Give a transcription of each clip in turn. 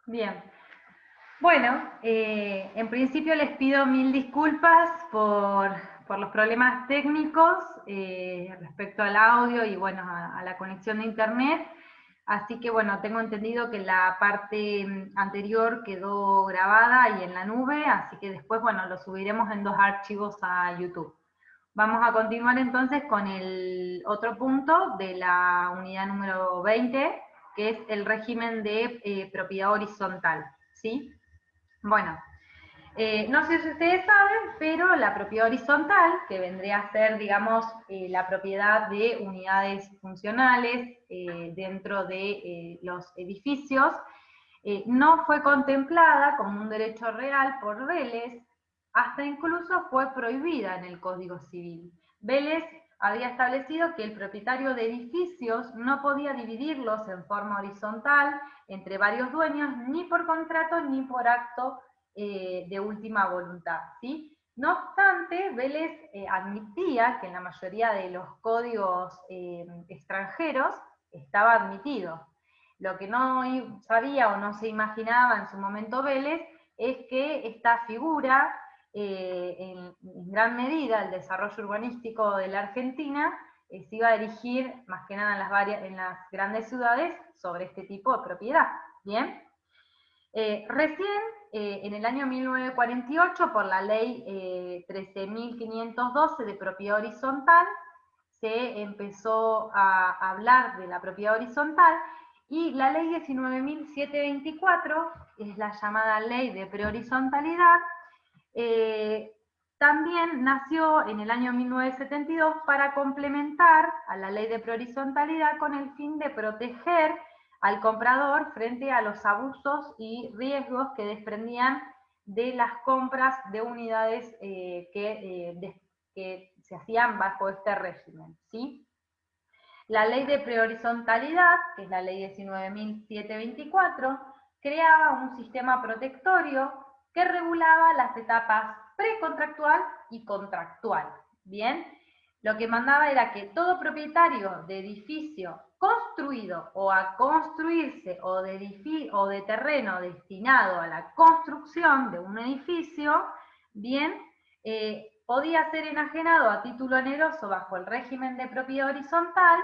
Bien. Bueno, en principio les pido mil disculpas por los problemas técnicos respecto al audio y bueno, a la conexión de internet. Así que bueno, tengo entendido que la parte anterior quedó grabada y en la nube, así que después, bueno, lo subiremos en 2 archivos a YouTube. Vamos a continuar entonces con el otro punto de la unidad número 20, que es el régimen de propiedad horizontal, ¿sí? Bueno, no sé si ustedes saben, pero la propiedad horizontal, que vendría a ser, digamos, la propiedad de unidades funcionales dentro de los edificios, no fue contemplada como un derecho real por Vélez, hasta incluso fue prohibida en el Código Civil. Vélez había establecido que el propietario de edificios no podía dividirlos en forma horizontal entre varios dueños, ni por contrato ni por acto de última voluntad, ¿sí? No obstante, Vélez admitía que en la mayoría de los códigos extranjeros estaba admitido. Lo que no sabía o no se imaginaba en su momento Vélez es que esta figura, en gran medida el desarrollo urbanístico de la Argentina, se iba a dirigir más que nada en las grandes ciudades sobre este tipo de propiedad. ¿Bien? Recién, en el año 1948, por la ley 13.512 de propiedad horizontal, se empezó a hablar de la propiedad horizontal, y la ley 19.724, es la llamada ley de prehorizontalidad, también nació en el año 1972 para complementar a la ley de prehorizontalidad con el fin de proteger al comprador frente a los abusos y riesgos que desprendían de las compras de unidades que se hacían bajo este régimen, ¿sí? La ley de prehorizontalidad, que es la ley 19.724, creaba un sistema protectorio que regulaba las etapas precontractual y contractual. Bien, lo que mandaba era que todo propietario de edificio construido o a construirse o de terreno destinado a la construcción de un edificio, bien, podía ser enajenado a título oneroso bajo el régimen de propiedad horizontal,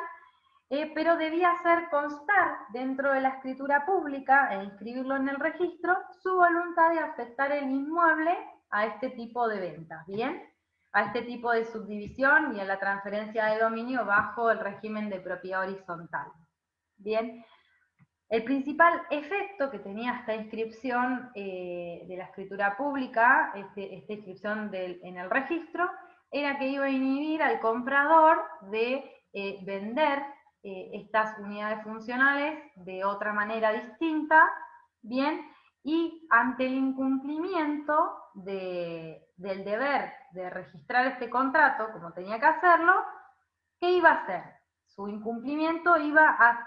pero debía hacer constar dentro de la escritura pública e inscribirlo en el registro su voluntad de afectar el inmueble a este tipo de ventas, ¿bien? A este tipo de subdivisión y a la transferencia de dominio bajo el régimen de propiedad horizontal. Bien, el principal efecto que tenía esta inscripción de la escritura pública, esta inscripción en el registro, era que iba a inhibir al comprador de vender estas unidades funcionales de otra manera distinta, ¿bien? Y ante el incumplimiento del deber de registrar este contrato, como tenía que hacerlo, ¿qué iba a hacer? Su incumplimiento iba a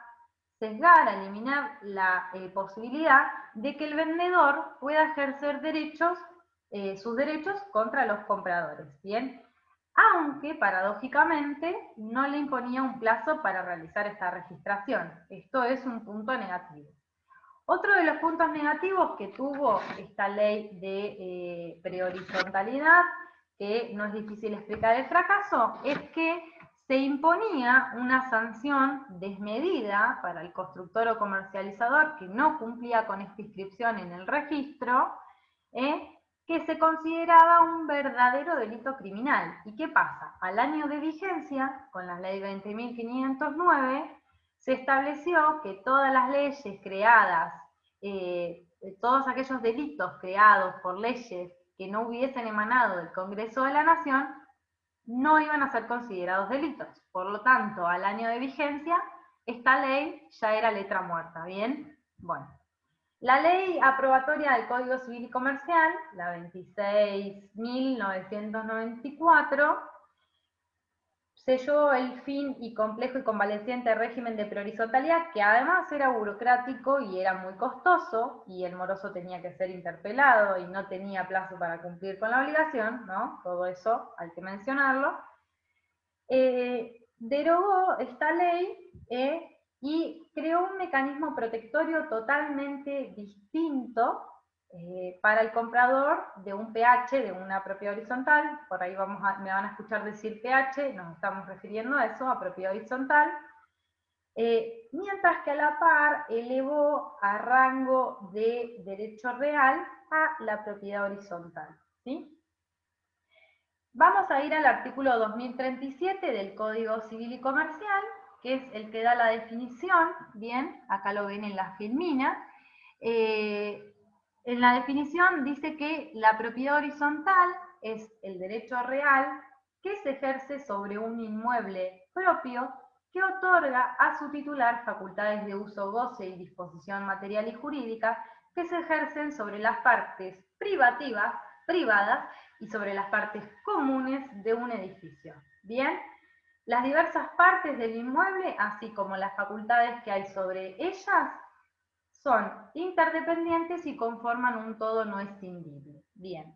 sesgar, a eliminar la posibilidad de que el vendedor pueda ejercer sus derechos contra los compradores, ¿bien? Aunque paradójicamente no le imponía un plazo para realizar esta registración. Esto es un punto negativo. Otro de los puntos negativos que tuvo esta ley de prehorizontalidad, que no es difícil explicar el fracaso, es que se imponía una sanción desmedida para el constructor o comercializador que no cumplía con esta inscripción en el registro, que se consideraba un verdadero delito criminal. ¿Y qué pasa? Al año de vigencia, con la ley 20.509, se estableció que todas las leyes creadas, todos aquellos delitos creados por leyes que no hubiesen emanado del Congreso de la Nación, no iban a ser considerados delitos. Por lo tanto, al año de vigencia, esta ley ya era letra muerta, ¿bien? Bueno. La ley aprobatoria del Código Civil y Comercial, la 26.994, selló el fin y complejo y convaleciente régimen de prehorizontalidad, que además era burocrático y era muy costoso, y el moroso tenía que ser interpelado y no tenía plazo para cumplir con la obligación, ¿no? Todo eso hay que mencionarlo. Derogó esta ley y creó un mecanismo protectorio totalmente distinto para el comprador de un PH, de una propiedad horizontal. Por ahí me van a escuchar decir PH, nos estamos refiriendo a eso, a propiedad horizontal. Mientras que a la par elevó a rango de derecho real a la propiedad horizontal, ¿sí? Vamos a ir al artículo 2037 del Código Civil y Comercial, que es el que da la definición, bien, acá lo ven en la filmina. En la definición dice que la propiedad horizontal es el derecho real que se ejerce sobre un inmueble propio que otorga a su titular facultades de uso, goce y disposición material y jurídica que se ejercen sobre las partes privadas y sobre las partes comunes de un edificio. Bien, las diversas partes del inmueble, así como las facultades que hay sobre ellas, son interdependientes y conforman un todo no escindible. Bien.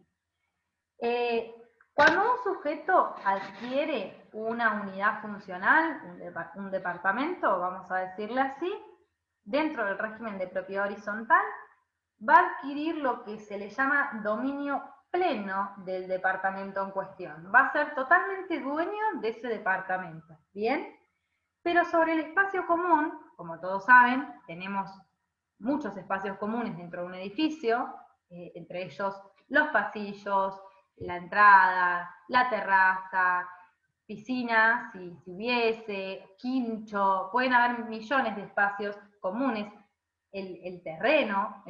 Cuando un sujeto adquiere una unidad funcional, un departamento, vamos a decirle así, dentro del régimen de propiedad horizontal, va a adquirir lo que se le llama dominio pleno del departamento en cuestión. Va a ser totalmente dueño de ese departamento, ¿bien? Pero sobre el espacio común, como todos saben, tenemos muchos espacios comunes dentro de un edificio, entre ellos los pasillos, la entrada, la terraza, piscina, si hubiese, quincho, pueden haber millones de espacios comunes, el terreno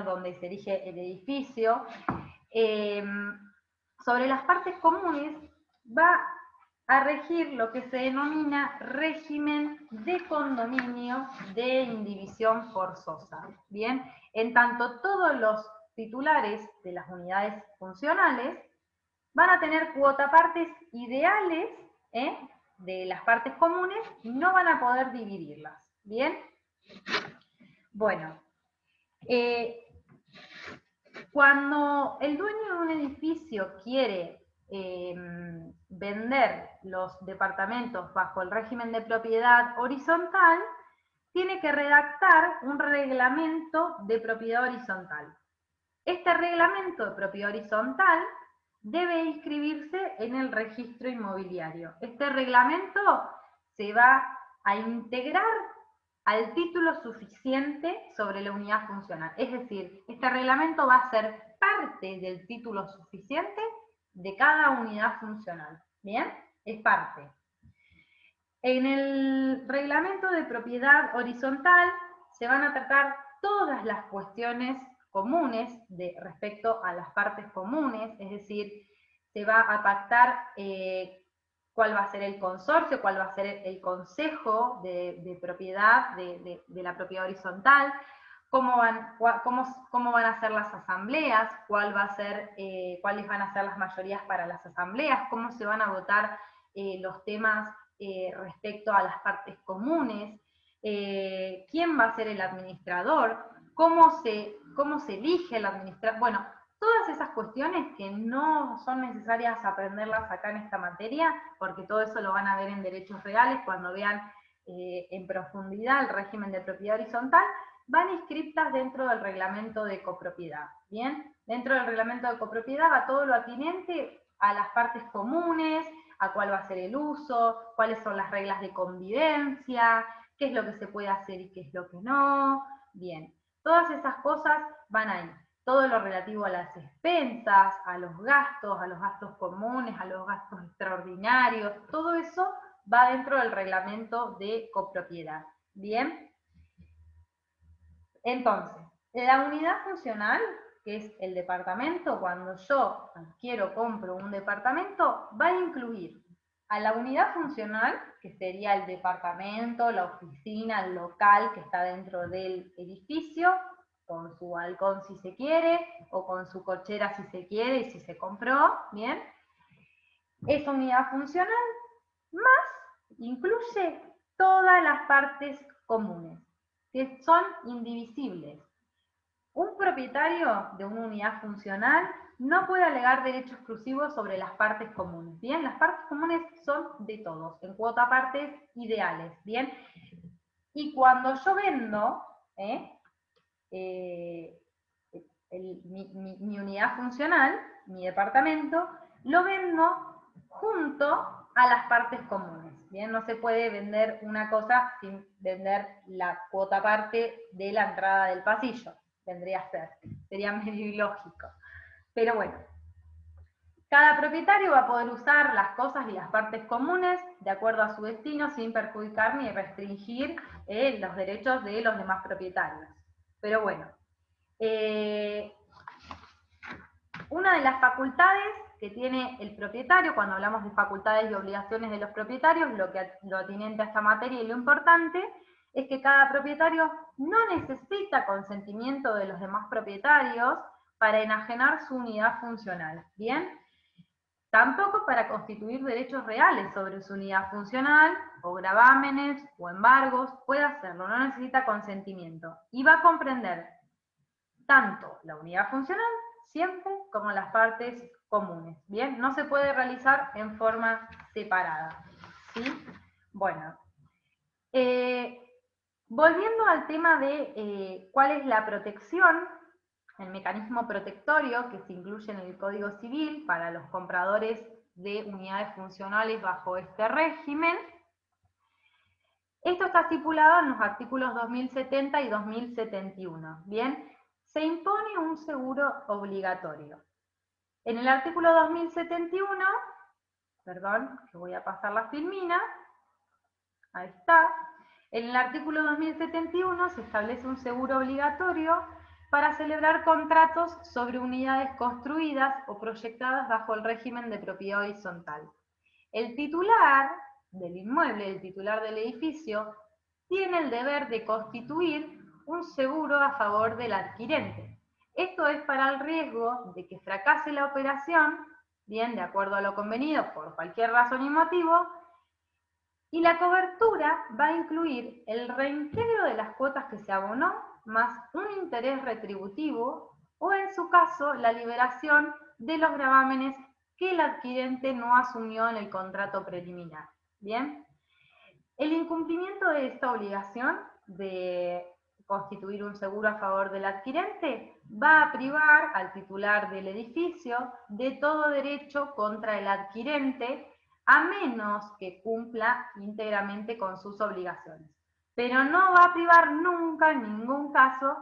donde se erige el edificio. Sobre las partes comunes va a regir lo que se denomina régimen de condominio de indivisión forzosa. Bien, en tanto todos los titulares de las unidades funcionales van a tener cuotapartes ideales de las partes comunes y no van a poder dividirlas. Bien, bueno, cuando el dueño de un edificio quiere vender los departamentos bajo el régimen de propiedad horizontal, tiene que redactar un reglamento de propiedad horizontal. Este reglamento de propiedad horizontal debe inscribirse en el registro inmobiliario. Este reglamento se va a integrar al título suficiente sobre la unidad funcional. Es decir, este reglamento va a ser parte del título suficiente de cada unidad funcional. ¿Bien? Es parte. En el reglamento de propiedad horizontal se van a tratar todas las cuestiones comunes respecto a las partes comunes, es decir, se va a pactar cuál va a ser el consorcio, cuál va a ser el consejo de propiedad de la propiedad horizontal, cómo van a ser las asambleas, cuáles van a ser las mayorías para las asambleas, cómo se van a votar los temas respecto a las partes comunes, quién va a ser el administrador, cómo se elige el administrador. Bueno, todas esas cuestiones que no son necesarias aprenderlas acá en esta materia, porque todo eso lo van a ver en derechos reales cuando vean en profundidad el régimen de propiedad horizontal, van inscritas dentro del reglamento de copropiedad. Bien, dentro del reglamento de copropiedad va todo lo atinente a las partes comunes, a cuál va a ser el uso, cuáles son las reglas de convivencia, qué es lo que se puede hacer y qué es lo que no. Bien, todas esas cosas van ahí. Todo lo relativo a las expensas, a los gastos comunes, a los gastos extraordinarios, todo eso va dentro del reglamento de copropiedad. Bien. Entonces, la unidad funcional, que es el departamento, cuando yo compro un departamento, va a incluir a la unidad funcional, que sería el departamento, la oficina, el local que está dentro del edificio, con su balcón si se quiere, o con su cochera si se quiere y si se compró, ¿bien? Esa unidad funcional más incluye todas las partes comunes, que son indivisibles. Un propietario de una unidad funcional no puede alegar derecho exclusivo sobre las partes comunes, ¿bien? Las partes comunes son de todos, en cuotapartes ideales, ¿bien? Y cuando yo vendo mi unidad funcional, mi departamento, lo vendo junto a las partes comunes. Bien, no se puede vender una cosa sin vender la cuota parte de la entrada del pasillo. Vendría a ser, sería medio ilógico. Pero bueno, cada propietario va a poder usar las cosas y las partes comunes de acuerdo a su destino sin perjudicar ni restringir los derechos de los demás propietarios. Pero bueno, una de las facultades que tiene el propietario, cuando hablamos de facultades y obligaciones de los propietarios, lo atinente a esta materia y lo importante es que cada propietario no necesita consentimiento de los demás propietarios para enajenar su unidad funcional, ¿bien? Tampoco para constituir derechos reales sobre su unidad funcional, o gravámenes, o embargos, puede hacerlo, no necesita consentimiento. Y va a comprender tanto la unidad funcional, siempre, como las partes comunes, ¿bien? No se puede realizar en forma separada, ¿sí? Bueno, volviendo al tema de cuál es la protección, el mecanismo protectorio que se incluye en el Código Civil para los compradores de unidades funcionales bajo este régimen. Esto está estipulado en los artículos 2070 y 2071, ¿bien? Se impone un seguro obligatorio. En el artículo 2071, perdón, que voy a pasar la filmina, ahí está. En el artículo 2071 se establece un seguro obligatorio para celebrar contratos sobre unidades construidas o proyectadas bajo el régimen de propiedad horizontal. El titular del inmueble, el titular del edificio, tiene el deber de constituir un seguro a favor del adquirente. Esto es para el riesgo de que fracase la operación, bien, de acuerdo a lo convenido por cualquier razón y motivo, y la cobertura va a incluir el reintegro de las cuotas que se abonó, más un interés retributivo, o en su caso, la liberación de los gravámenes que el adquirente no asumió en el contrato preliminar. ¿Bien? El incumplimiento de esta obligación de constituir un seguro a favor del adquirente va a privar al titular del edificio de todo derecho contra el adquirente, a menos que cumpla íntegramente con sus obligaciones. Pero no va a privar nunca, en ningún caso,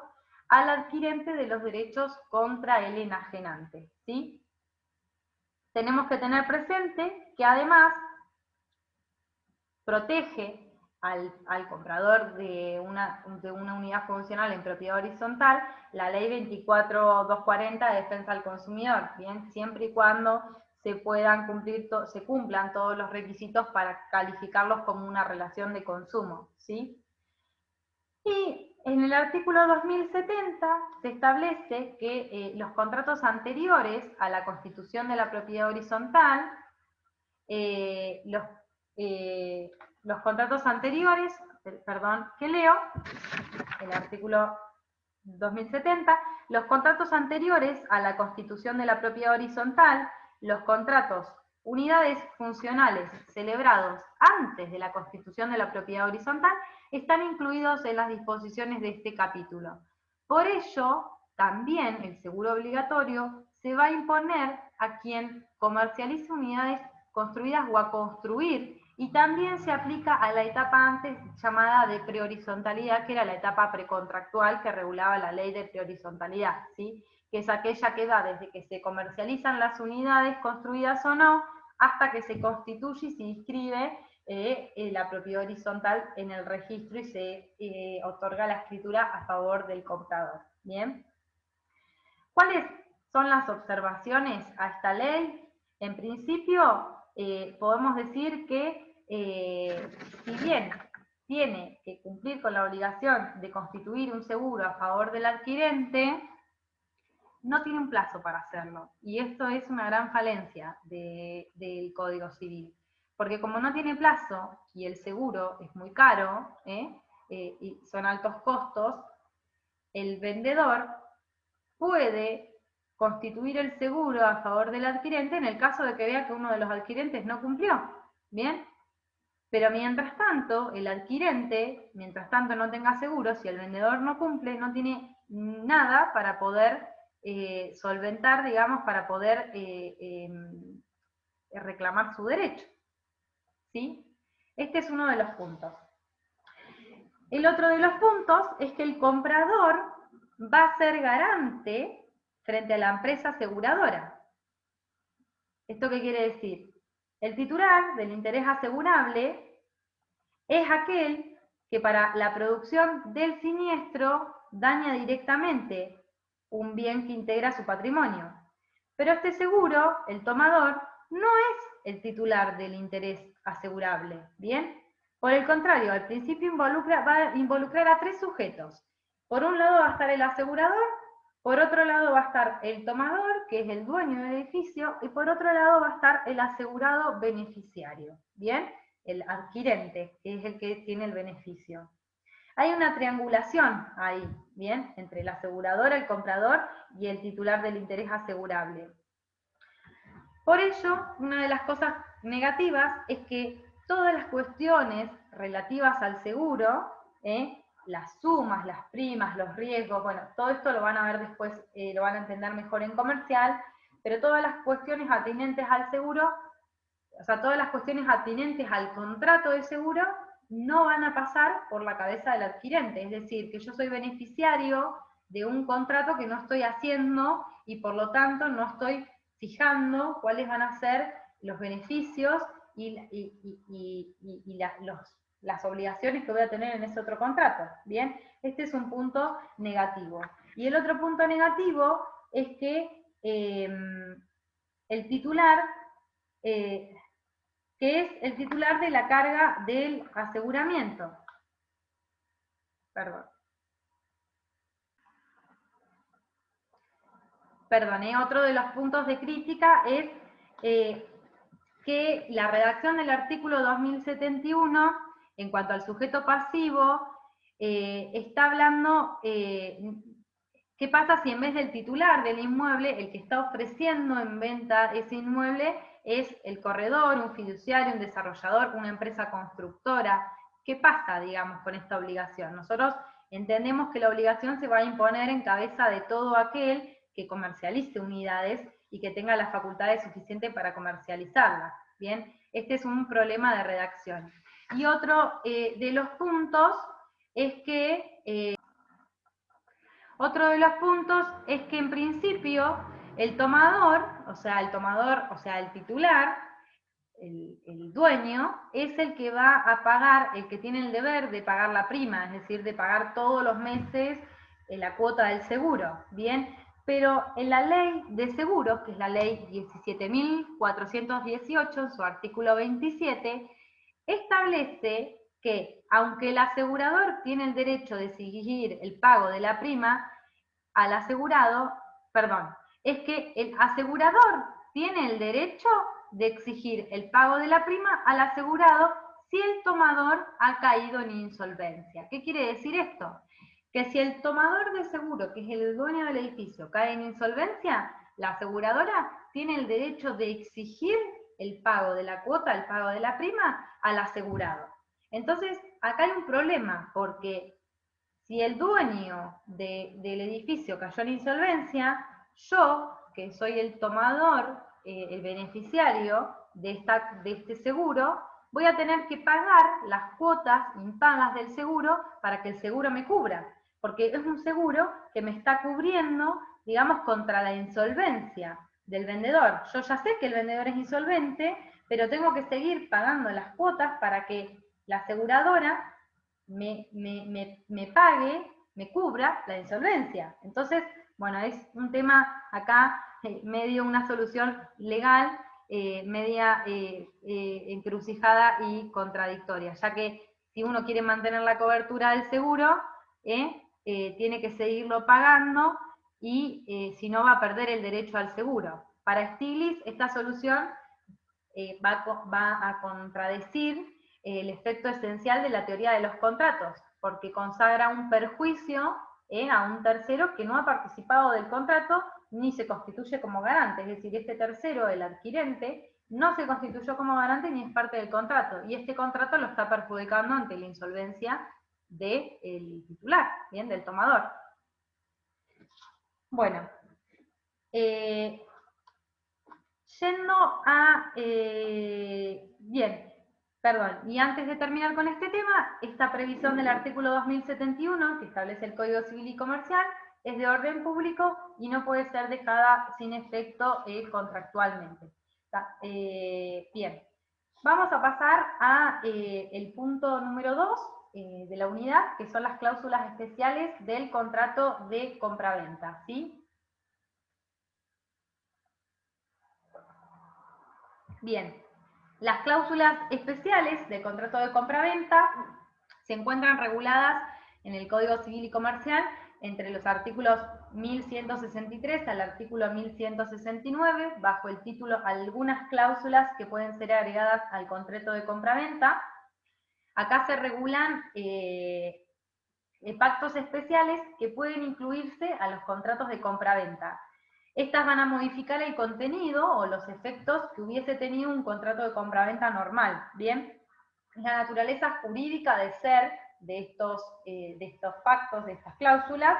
al adquirente de los derechos contra el enajenante, ¿sí? Tenemos que tener presente que además protege al comprador de una unidad funcional en propiedad horizontal la ley 24240 de defensa al consumidor, bien, siempre y cuando se cumplan todos los requisitos para calificarlos como una relación de consumo, ¿sí? Y en el artículo 2070 se establece que los contratos anteriores a la constitución de la propiedad horizontal, los contratos anteriores, perdón, que leo, el artículo 2070, los contratos anteriores a la constitución de la propiedad horizontal, los contratos unidades funcionales celebrados antes de la constitución de la propiedad horizontal, están incluidos en las disposiciones de este capítulo. Por ello, también el seguro obligatorio se va a imponer a quien comercialice unidades construidas o a construir, y también se aplica a la etapa antes llamada de prehorizontalidad, que era la etapa precontractual que regulaba la ley de prehorizontalidad, ¿sí? Que es aquella que va desde que se comercializan las unidades construidas o no, hasta que se constituye y se inscribe la propiedad horizontal en el registro y se otorga la escritura a favor del comprador. ¿Bien? ¿Cuáles son las observaciones a esta ley? En principio, podemos decir que si bien tiene que cumplir con la obligación de constituir un seguro a favor del adquirente, no tiene un plazo para hacerlo. Y esto es una gran falencia del Código Civil. Porque como no tiene plazo y el seguro es muy caro y son altos costos, el vendedor puede constituir el seguro a favor del adquirente en el caso de que vea que uno de los adquirentes no cumplió. ¿Bien? Pero mientras tanto, el adquirente, mientras tanto no tenga seguro, si el vendedor no cumple, no tiene nada para poder solventar, digamos, para poder reclamar su derecho. ¿Sí? Este es uno de los puntos. El otro de los puntos es que el comprador va a ser garante frente a la empresa aseguradora. ¿Esto qué quiere decir? El titular del interés asegurable es aquel que para la producción del siniestro daña directamente un bien que integra su patrimonio. Pero este seguro, el tomador, no es el titular del interés asegurable, ¿bien? Por el contrario, al principio va a involucrar a tres sujetos. Por un lado va a estar el asegurador, por otro lado va a estar el tomador, que es el dueño del edificio, y por otro lado va a estar el asegurado beneficiario, ¿bien? El adquirente, que es el que tiene el beneficio. Hay una triangulación ahí, ¿bien? Entre el asegurador, el comprador y el titular del interés asegurable. Por ello, una de las cosas negativas es que todas las cuestiones relativas al seguro, las sumas, las primas, los riesgos, bueno, todo esto lo van a ver después, lo van a entender mejor en comercial, pero todas las cuestiones atinentes al seguro, o sea, todas las cuestiones atinentes al contrato de seguro no van a pasar por la cabeza del adquirente, es decir, que yo soy beneficiario de un contrato que no estoy haciendo y por lo tanto no estoy fijando cuáles van a ser los beneficios y las obligaciones que voy a tener en ese otro contrato. Bien, este es un punto negativo. Y el otro punto negativo es que el titular, que es el titular de la carga del aseguramiento. Otro de los puntos de crítica es que la redacción del artículo 2071, en cuanto al sujeto pasivo, está hablando, ¿qué pasa si en vez del titular del inmueble, el que está ofreciendo en venta ese inmueble es el corredor, un fiduciario, un desarrollador, una empresa constructora? ¿Qué pasa, digamos, con esta obligación? Nosotros entendemos que la obligación se va a imponer en cabeza de todo aquel que comercialice unidades y que tenga las facultades suficientes para comercializarlas. Bien, este es un problema de redacción. Y otro de los puntos es que en principio el tomador, o sea, el titular, el dueño, es el que va a pagar, el que tiene el deber de pagar la prima, es decir, de pagar todos los meses la cuota del seguro, ¿bien? Pero en la ley de seguros, que es la ley 17.418, en su artículo 27, establece que, aunque el asegurador tiene el derecho de exigir el pago de la prima al asegurado, es que el asegurador tiene el derecho de exigir el pago de la prima al asegurado si el tomador ha caído en insolvencia. ¿Qué quiere decir esto? Que si el tomador de seguro, que es el dueño del edificio, cae en insolvencia, la aseguradora tiene el derecho de exigir el pago de la cuota, el pago de la prima, al asegurado. Entonces, acá hay un problema, porque si el dueño del edificio cayó en insolvencia, yo, que soy el tomador, el beneficiario de este seguro, voy a tener que pagar las cuotas impagas del seguro para que el seguro me cubra, porque es un seguro que me está cubriendo, digamos, contra la insolvencia del vendedor. Yo ya sé que el vendedor es insolvente, pero tengo que seguir pagando las cuotas para que la aseguradora me pague, me cubra la insolvencia. Entonces, bueno, es un tema acá, medio una solución legal, media encrucijada y contradictoria, ya que si uno quiere mantener la cobertura del seguro, tiene que seguirlo pagando y si no va a perder el derecho al seguro. Para Stiglitz, esta solución va a contradecir el efecto esencial de la teoría de los contratos, porque consagra un perjuicio a un tercero que no ha participado del contrato ni se constituye como garante, es decir, este tercero, el adquirente, no se constituyó como garante ni es parte del contrato, y este contrato lo está perjudicando ante la insolvencia del titular, bien, del tomador. Bueno, yendo a, bien, perdón, y antes de terminar con este tema, esta previsión del artículo 2071, que establece el Código Civil y Comercial, es de orden público y no puede ser dejada sin efecto contractualmente. Bien, vamos a pasar a el punto número 2 de la unidad, que son las cláusulas especiales del contrato de compraventa, ¿sí? Bien, las cláusulas especiales del contrato de compraventa se encuentran reguladas en el Código Civil y Comercial entre los artículos 1163 al artículo 1169, bajo el título Algunas cláusulas que pueden ser agregadas al contrato de compraventa. Acá se regulan pactos especiales que pueden incluirse a los contratos de compraventa. Estas van a modificar el contenido o los efectos que hubiese tenido un contrato de compraventa normal, ¿bien? La naturaleza jurídica de ser de estos pactos, de estas cláusulas,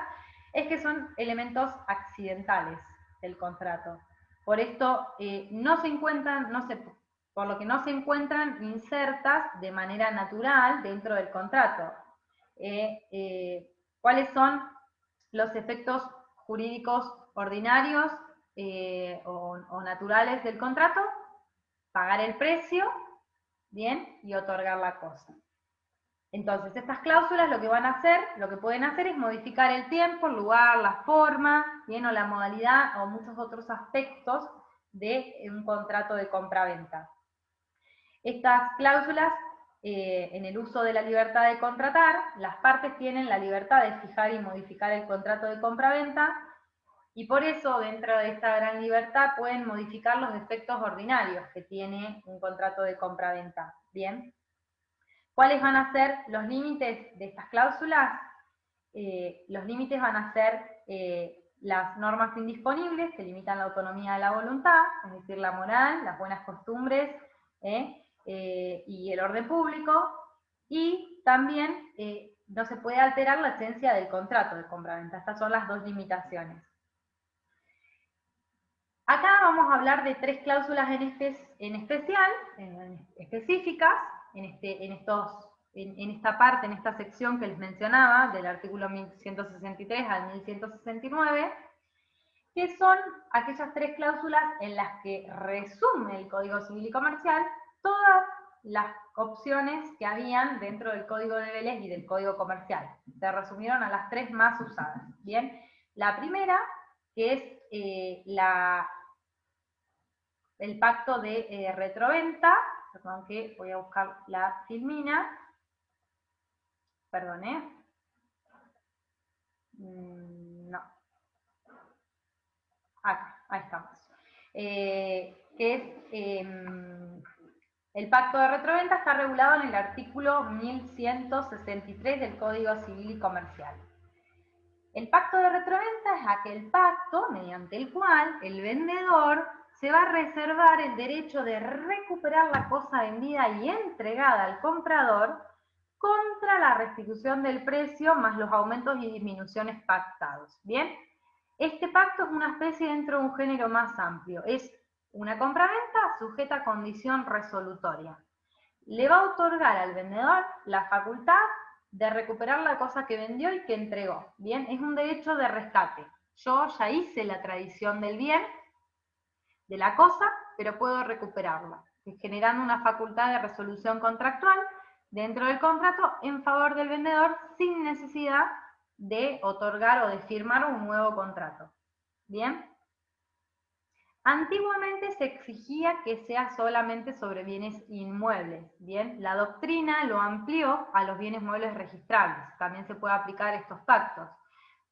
es que son elementos accidentales del contrato. Por esto no se encuentran, por lo que no se encuentran insertas de manera natural dentro del contrato. ¿Cuáles son los efectos jurídicos ordinarios o naturales del contrato? Pagar el precio, bien, y otorgar la cosa. Entonces, estas cláusulas lo que van a hacer, lo que pueden hacer es modificar el tiempo, el lugar, la forma, bien, o la modalidad, o muchos otros aspectos de un contrato de compraventa. Estas cláusulas, en el uso de la libertad de contratar, las partes tienen la libertad de fijar y modificar el contrato de compraventa, y por eso, dentro de esta gran libertad, pueden modificar los efectos ordinarios que tiene un contrato de compraventa. Bien. ¿Cuáles van a ser los límites de estas cláusulas? Los límites van a ser las normas indisponibles que limitan la autonomía de la voluntad, es decir, la moral, las buenas costumbres y el orden público, y también no se puede alterar la esencia del contrato de compraventa. Estas son las dos limitaciones. Acá vamos a hablar de tres cláusulas específicas, en esta parte, en esta sección que les mencionaba, del artículo 1163 al 1169, que son aquellas tres cláusulas en las que resume el Código Civil y Comercial todas las opciones que habían dentro del Código de Vélez y del Código Comercial. Se resumieron a las tres más usadas. Bien, la primera, que es el pacto de retroventa, perdón que voy a buscar la filmina, perdón, no, acá, ahí estamos, que es el pacto de retroventa está regulado en el artículo 1163 del Código Civil y Comercial. El pacto de retroventa es aquel pacto mediante el cual el vendedor se va a reservar el derecho de recuperar la cosa vendida y entregada al comprador contra la restitución del precio más los aumentos y disminuciones pactados. ¿Bien? Este pacto es una especie dentro de un género más amplio. Es una compraventa sujeta a condición resolutoria. Le va a otorgar al vendedor la facultad de recuperar la cosa que vendió y que entregó. Bien, es un derecho de rescate. Yo ya hice la tradición del bien, de la cosa, pero puedo recuperarla, generando una facultad de resolución contractual dentro del contrato en favor del vendedor sin necesidad de otorgar o de firmar un nuevo contrato. Bien. Antiguamente se exigía que sea solamente sobre bienes inmuebles, ¿bien? La doctrina lo amplió a los bienes muebles registrables, también se puede aplicar estos pactos,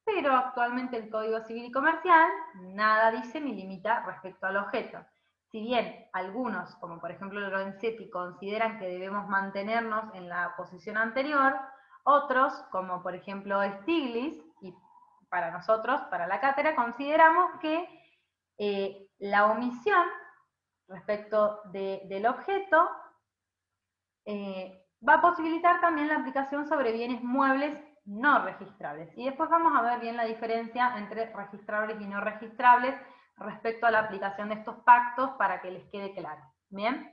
pero actualmente el Código Civil y Comercial nada dice ni limita respecto al objeto. Si bien algunos, como por ejemplo Lorenzetti, consideran que debemos mantenernos en la posición anterior, otros, como por ejemplo Stiglitz, y para nosotros, para la cátedra, consideramos que la omisión respecto del objeto, va a posibilitar también la aplicación sobre bienes muebles no registrables. Y después vamos a ver bien la diferencia entre registrables y no registrables respecto a la aplicación de estos pactos para que les quede claro. ¿Bien?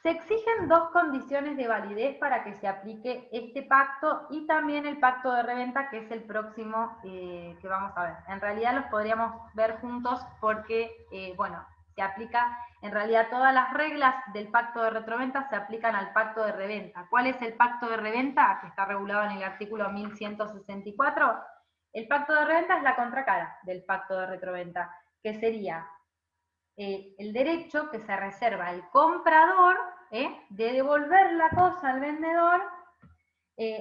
Se exigen dos condiciones de validez para que se aplique este pacto y también el pacto de reventa, que es el próximo que vamos a ver. En realidad los podríamos ver juntos porque, bueno, se aplica, en realidad todas las reglas del pacto de retroventa se aplican al pacto de reventa. ¿Cuál es el pacto de reventa? Que está regulado en el artículo 1164. El pacto de reventa es la contracara del pacto de retroventa, que sería el derecho que se reserva el comprador de devolver la cosa al vendedor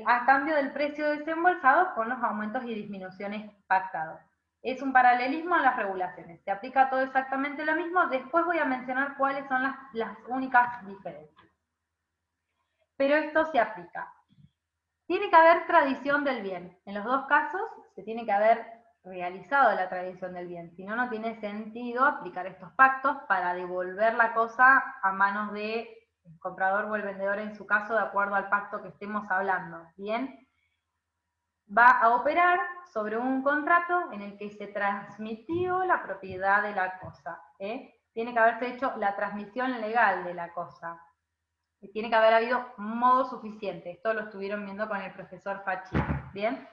a cambio del precio desembolsado con los aumentos y disminuciones pactados. Es un paralelismo a las regulaciones. Se aplica todo exactamente lo mismo. Después voy a mencionar cuáles son las únicas diferencias. Pero esto se aplica. Tiene que haber tradición del bien. En los dos casos se tiene que haber realizado la tradición del bien. Si no, no tiene sentido aplicar estos pactos para devolver la cosa a manos del comprador o el vendedor en su caso, de acuerdo al pacto que estemos hablando. ¿Bien? Va a operar sobre un contrato en el que se transmitió la propiedad de la cosa. Tiene que haberse hecho la transmisión legal de la cosa. Y tiene que haber habido modo suficiente. Esto lo estuvieron viendo con el profesor Facchi. ¿Bien?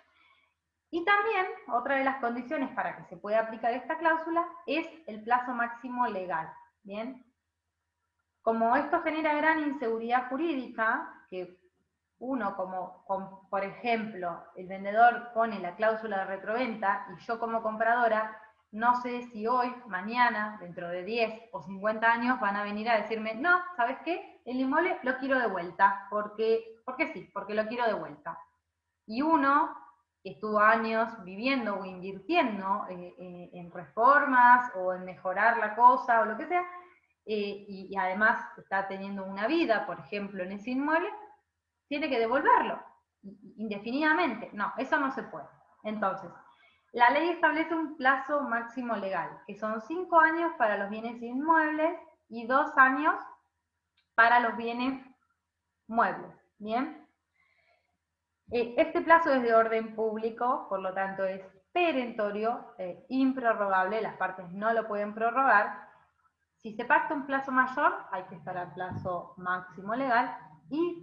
Y también, otra de las condiciones para que se pueda aplicar esta cláusula es el plazo máximo legal. ¿Bien? Como esto genera gran inseguridad jurídica, que uno como por ejemplo, el vendedor pone la cláusula de retroventa y yo como compradora no sé si hoy, mañana, dentro de 10 o 50 años van a venir a decirme, no, ¿sabes qué? El inmueble lo quiero de vuelta, porque sí, porque lo quiero de vuelta. Y uno que estuvo años viviendo o invirtiendo en reformas o en mejorar la cosa o lo que sea, y además está teniendo una vida, por ejemplo, en ese inmueble, tiene que devolverlo indefinidamente. No, eso no se puede. Entonces, la ley establece un plazo máximo legal, que son 5 años para los bienes inmuebles y 2 años para los bienes muebles. ¿Bien? Este plazo es de orden público, por lo tanto es perentorio, improrrogable, las partes no lo pueden prorrogar. Si se pacta un plazo mayor, hay que estar al plazo máximo legal,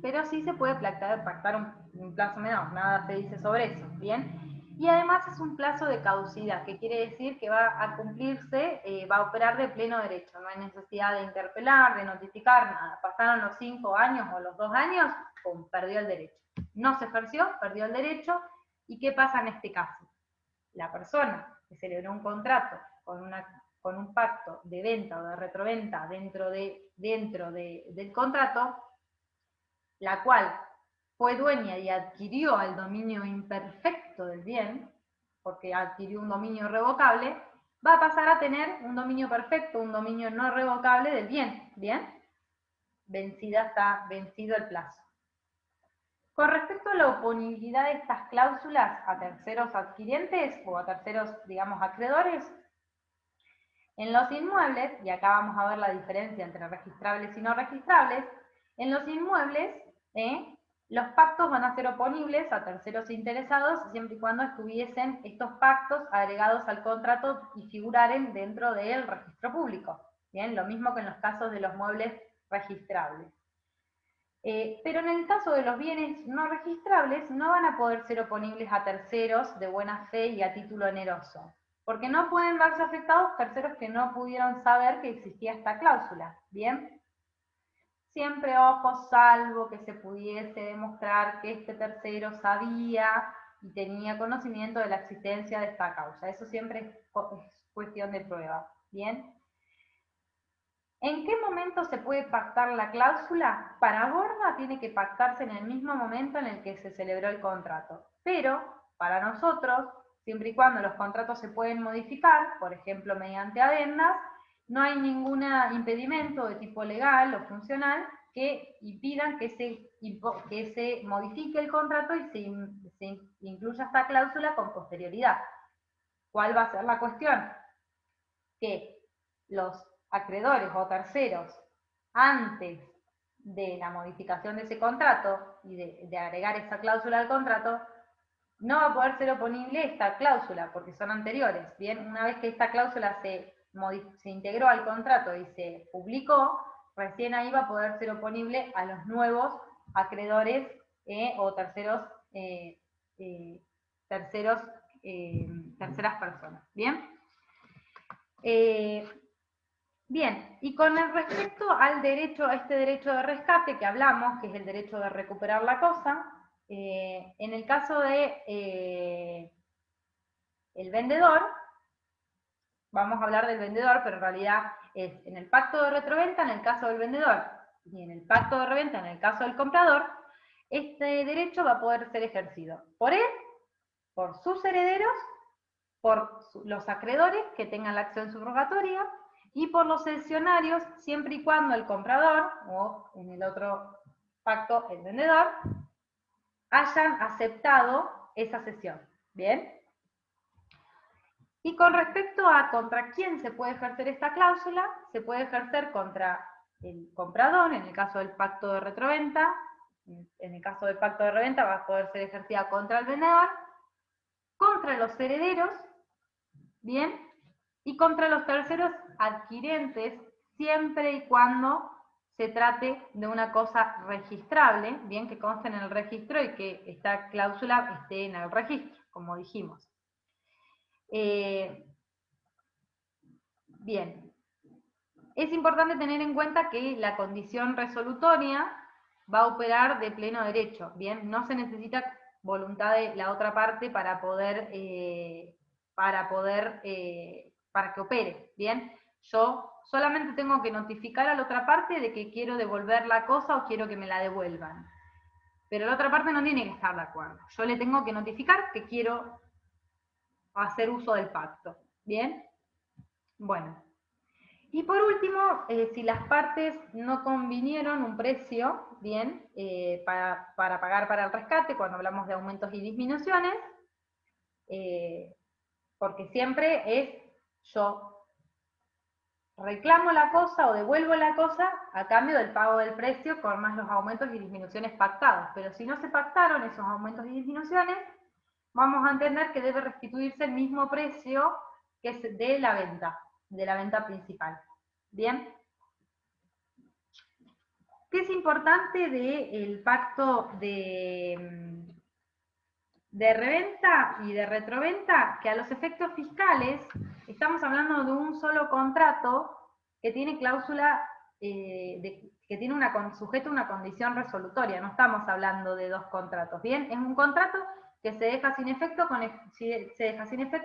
pero sí se puede pactar un plazo menor, nada se dice sobre eso, ¿bien? Y además es un plazo de caducidad, que quiere decir que va a cumplirse, va a operar de pleno derecho, no hay necesidad de interpelar, de notificar, nada. Pasaron los 5 años o los 2 años, ¡pum!, perdió el derecho. No se ejerció, perdió el derecho, ¿y qué pasa en este caso? La persona que celebró un contrato con un pacto de venta o de retroventa dentro del contrato, la cual fue dueña y adquirió el dominio imperfecto del bien, porque adquirió un dominio revocable, va a pasar a tener un dominio perfecto, un dominio no revocable del bien. ¿Bien? Vencido el plazo. Con respecto a la oponibilidad de estas cláusulas a terceros adquirientes o a terceros, digamos, acreedores, en los inmuebles, y acá vamos a ver la diferencia entre registrables y no registrables, en los inmuebles los pactos van a ser oponibles a terceros interesados siempre y cuando estuviesen estos pactos agregados al contrato y figuraren dentro del registro público. Bien, lo mismo que en los casos de los muebles registrables. Pero en el caso de los bienes no registrables no van a poder ser oponibles a terceros de buena fe y a título oneroso, porque no pueden verse afectados terceros que no pudieron saber que existía esta cláusula. ¿Bien? Siempre, ojo, salvo que se pudiese demostrar que este tercero sabía y tenía conocimiento de la existencia de esta causa. Eso siempre es cuestión de prueba. ¿Bien? ¿En qué momento se puede pactar la cláusula? Para Borda tiene que pactarse en el mismo momento en el que se celebró el contrato. Pero, para nosotros, siempre y cuando los contratos se pueden modificar, por ejemplo mediante adendas, no hay ningún impedimento de tipo legal o funcional que impidan que se modifique el contrato y se incluya esta cláusula con posterioridad. ¿Cuál va a ser la cuestión? Que los acreedores o terceros antes de la modificación de ese contrato y de agregar esa cláusula al contrato, no va a poder ser oponible esta cláusula porque son anteriores. Bien, una vez que esta cláusula se integró al contrato y se publicó, recién ahí va a poder ser oponible a los nuevos acreedores o terceras personas. Bien. Bien, y con respecto al derecho, a este derecho de rescate que hablamos, que es el derecho de recuperar la cosa, en el caso de el vendedor, vamos a hablar del vendedor, pero en realidad es en el pacto de retroventa en el caso del vendedor y en el pacto de reventa en el caso del comprador, este derecho va a poder ser ejercido por él, por sus herederos, por los acreedores que tengan la acción subrogatoria y por los cesionarios, siempre y cuando el comprador, o en el otro pacto el vendedor, hayan aceptado esa cesión. ¿Bien? Y con respecto a contra quién se puede ejercer esta cláusula, se puede ejercer contra el comprador, en el caso del pacto de retroventa, en el caso del pacto de reventa va a poder ser ejercida contra el vendedor, contra los herederos, ¿bien? Y contra los terceros adquirentes, siempre y cuando se trate de una cosa registrable, bien, que conste en el registro y que esta cláusula esté en el registro, como dijimos. Bien, es importante tener en cuenta que la condición resolutoria va a operar de pleno derecho, bien, no se necesita voluntad de la otra parte para que opere, bien. Yo solamente tengo que notificar a la otra parte de que quiero devolver la cosa o quiero que me la devuelvan. Pero la otra parte no tiene que estar de acuerdo. Yo le tengo que notificar que quiero hacer uso del pacto, ¿bien? Bueno. Y por último, si las partes no convinieron un precio, bien, para pagar para el rescate, cuando hablamos de aumentos y disminuciones, porque siempre es yo reclamo la cosa o devuelvo la cosa a cambio del pago del precio con más los aumentos y disminuciones pactados. Pero si no se pactaron esos aumentos y disminuciones, vamos a entender que debe restituirse el mismo precio que es de la venta principal. ¿Bien? ¿Qué es importante del pacto de reventa y de retroventa? Que a los efectos fiscales estamos hablando de un solo contrato que tiene cláusula, que tiene sujeto a una condición resolutoria, no estamos hablando de dos contratos, ¿bien? Es un contrato que se deja sin efecto,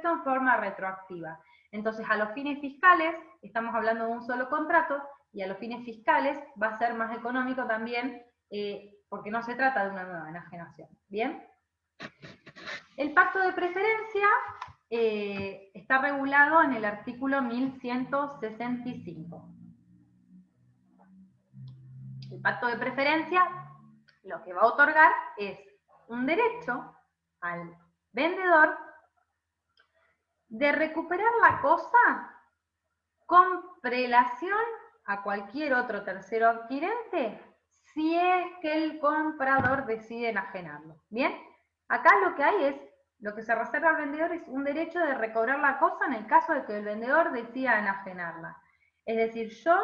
en forma retroactiva. Entonces, a los fines fiscales, estamos hablando de un solo contrato, y a los fines fiscales va a ser más económico también, porque no se trata de una nueva enajenación, ¿bien? El pacto de preferencia está regulado en el artículo 1165. El pacto de preferencia lo que va a otorgar es un derecho al vendedor de recuperar la cosa con prelación a cualquier otro tercero adquirente si es que el comprador decide enajenarlo. ¿Bien? Acá lo que hay es, lo que se reserva al vendedor es un derecho de recobrar la cosa en el caso de que el vendedor decida enajenarla. Es decir, yo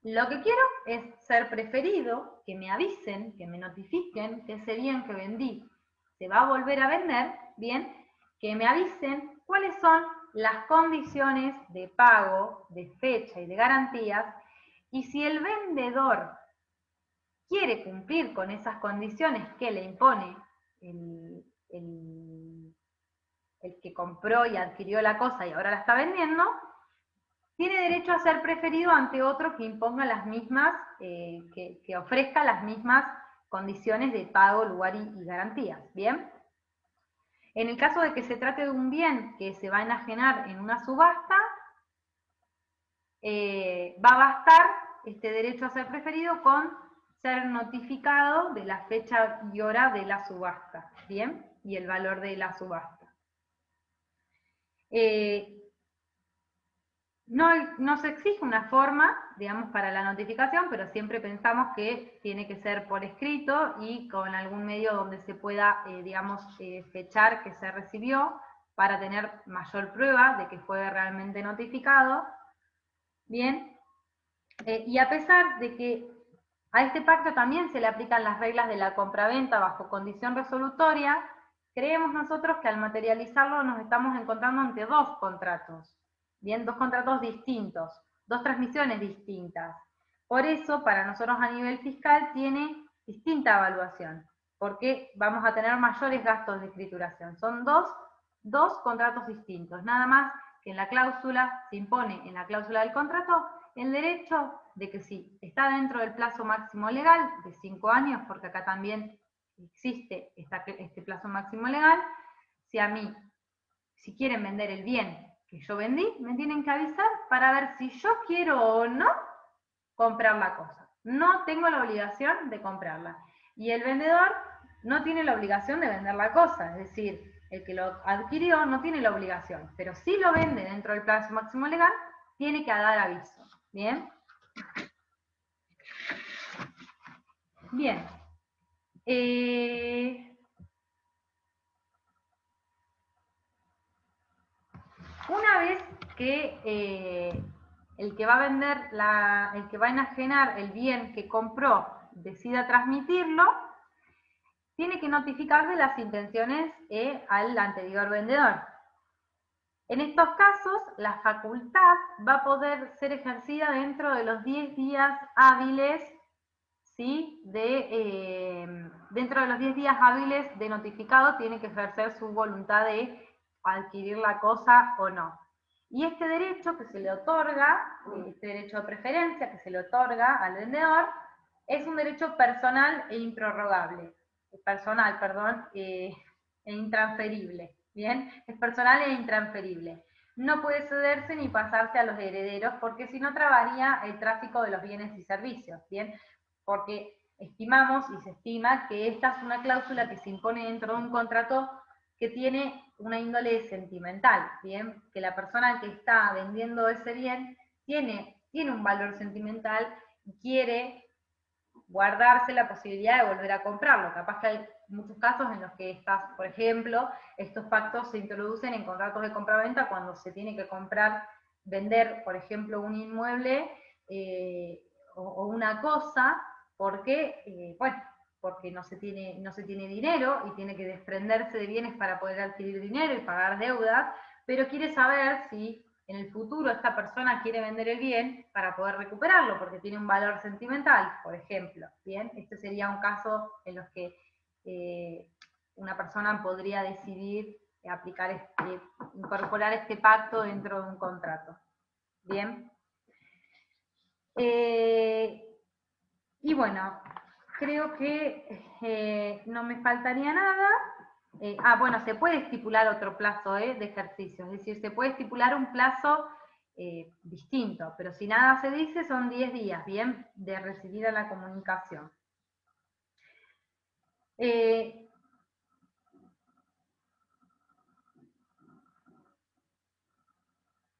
lo que quiero es ser preferido, que me avisen, que me notifiquen que ese bien que vendí se va a volver a vender, bien, que me avisen cuáles son las condiciones de pago, de fecha y de garantías, y si el vendedor quiere cumplir con esas condiciones que le impone el que compró y adquirió la cosa y ahora la está vendiendo, tiene derecho a ser preferido ante otro que imponga las mismas, que ofrezca las mismas condiciones de pago, lugar y garantías, ¿bien? En el caso de que se trate de un bien que se va a enajenar en una subasta, va a bastar este derecho a ser preferido con ser notificado de la fecha y hora de la subasta, ¿bien? Y el valor de la subasta. No se exige una forma, digamos, para la notificación, pero siempre pensamos que tiene que ser por escrito y con algún medio donde se pueda, digamos, fechar que se recibió para tener mayor prueba de que fue realmente notificado. Bien, y a pesar de que a este pacto también se le aplican las reglas de la compraventa bajo condición resolutoria, creemos nosotros que al materializarlo nos estamos encontrando ante dos contratos. Bien, dos contratos distintos, dos transmisiones distintas. Por eso, para nosotros a nivel fiscal tiene distinta evaluación, porque vamos a tener mayores gastos de escrituración. Son dos contratos distintos, nada más que en la cláusula, se impone en la cláusula del contrato el derecho de que si está dentro del plazo máximo legal de 5 años, porque acá también existe este plazo máximo legal, si quieren vender el bien que yo vendí, me tienen que avisar para ver si yo quiero o no comprar la cosa. No tengo la obligación de comprarla. Y el vendedor no tiene la obligación de vender la cosa, es decir, el que lo adquirió no tiene la obligación, pero si lo vende dentro del plazo máximo legal, tiene que dar aviso. ¿Bien? Bien. Una vez que el que va a vender, el que va a enajenar el bien que compró, decida transmitirlo, tiene que notificar de las intenciones al anterior vendedor. En estos casos, la facultad va a poder ser ejercida dentro de los 10 días hábiles, ¿sí? Dentro de los 10 días hábiles de notificado, tiene que ejercer su voluntad de adquirir la cosa o no. Y este derecho que se le otorga, este derecho de preferencia que se le otorga al vendedor, es un derecho personal e improrrogable. Personal, perdón, e intransferible. ¿Bien? Es personal e intransferible. No puede cederse ni pasarse a los herederos porque si no trabaría el tráfico de los bienes y servicios. ¿Bien? Porque estimamos y se estima que esta es una cláusula que se impone dentro de un contrato que tiene una índole sentimental, ¿bien? Que la persona que está vendiendo ese bien tiene un valor sentimental y quiere guardarse la posibilidad de volver a comprarlo. Capaz que hay muchos casos en los que por ejemplo, estos pactos se introducen en contratos de compraventa cuando se tiene que vender, por ejemplo, un inmueble o una cosa, porque, porque no se tiene dinero y tiene que desprenderse de bienes para poder adquirir dinero y pagar deudas, pero quiere saber si en el futuro esta persona quiere vender el bien para poder recuperarlo, porque tiene un valor sentimental, por ejemplo. ¿Bien? Este sería un caso en los que una persona podría decidir incorporar este pacto dentro de un contrato. ¿Bien? Y bueno, creo que no me faltaría nada. Bueno, se puede estipular otro plazo de ejercicio, es decir, se puede estipular un plazo distinto, pero si nada se dice son 10 días, bien, de recibida la comunicación.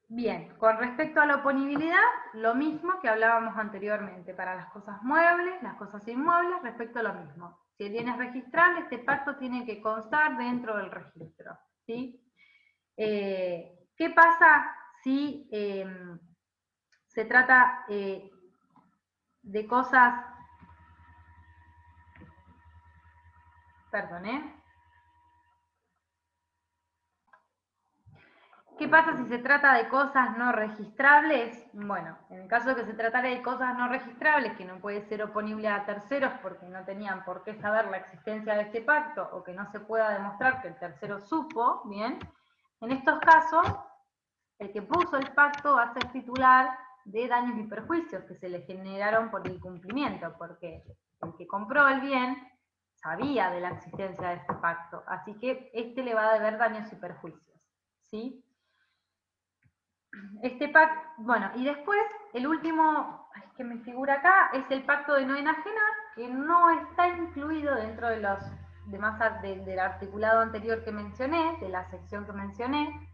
Bien, con respecto a la oponibilidad, lo mismo que hablábamos anteriormente, para las cosas muebles, las cosas inmuebles, respecto a lo mismo. Si el bien es registrable, este pacto tiene que constar dentro del registro, ¿sí? ¿Qué pasa si se trata de cosas... Perdón, ¿Qué pasa si se trata de cosas no registrables? Bueno, en el caso de que se tratara de cosas no registrables, que no puede ser oponible a terceros porque no tenían por qué saber la existencia de este pacto o que no se pueda demostrar que el tercero supo, bien, en estos casos, el que puso el pacto va a ser titular de daños y perjuicios que se le generaron por el incumplimiento, porque el que compró el bien sabía de la existencia de este pacto, así que este le va a deber daños y perjuicios, ¿sí? Este pacto, bueno, y después el último que me figura acá es el pacto de no enajenar, que no está incluido dentro de los demás del articulado anterior que mencioné, de la sección que mencioné,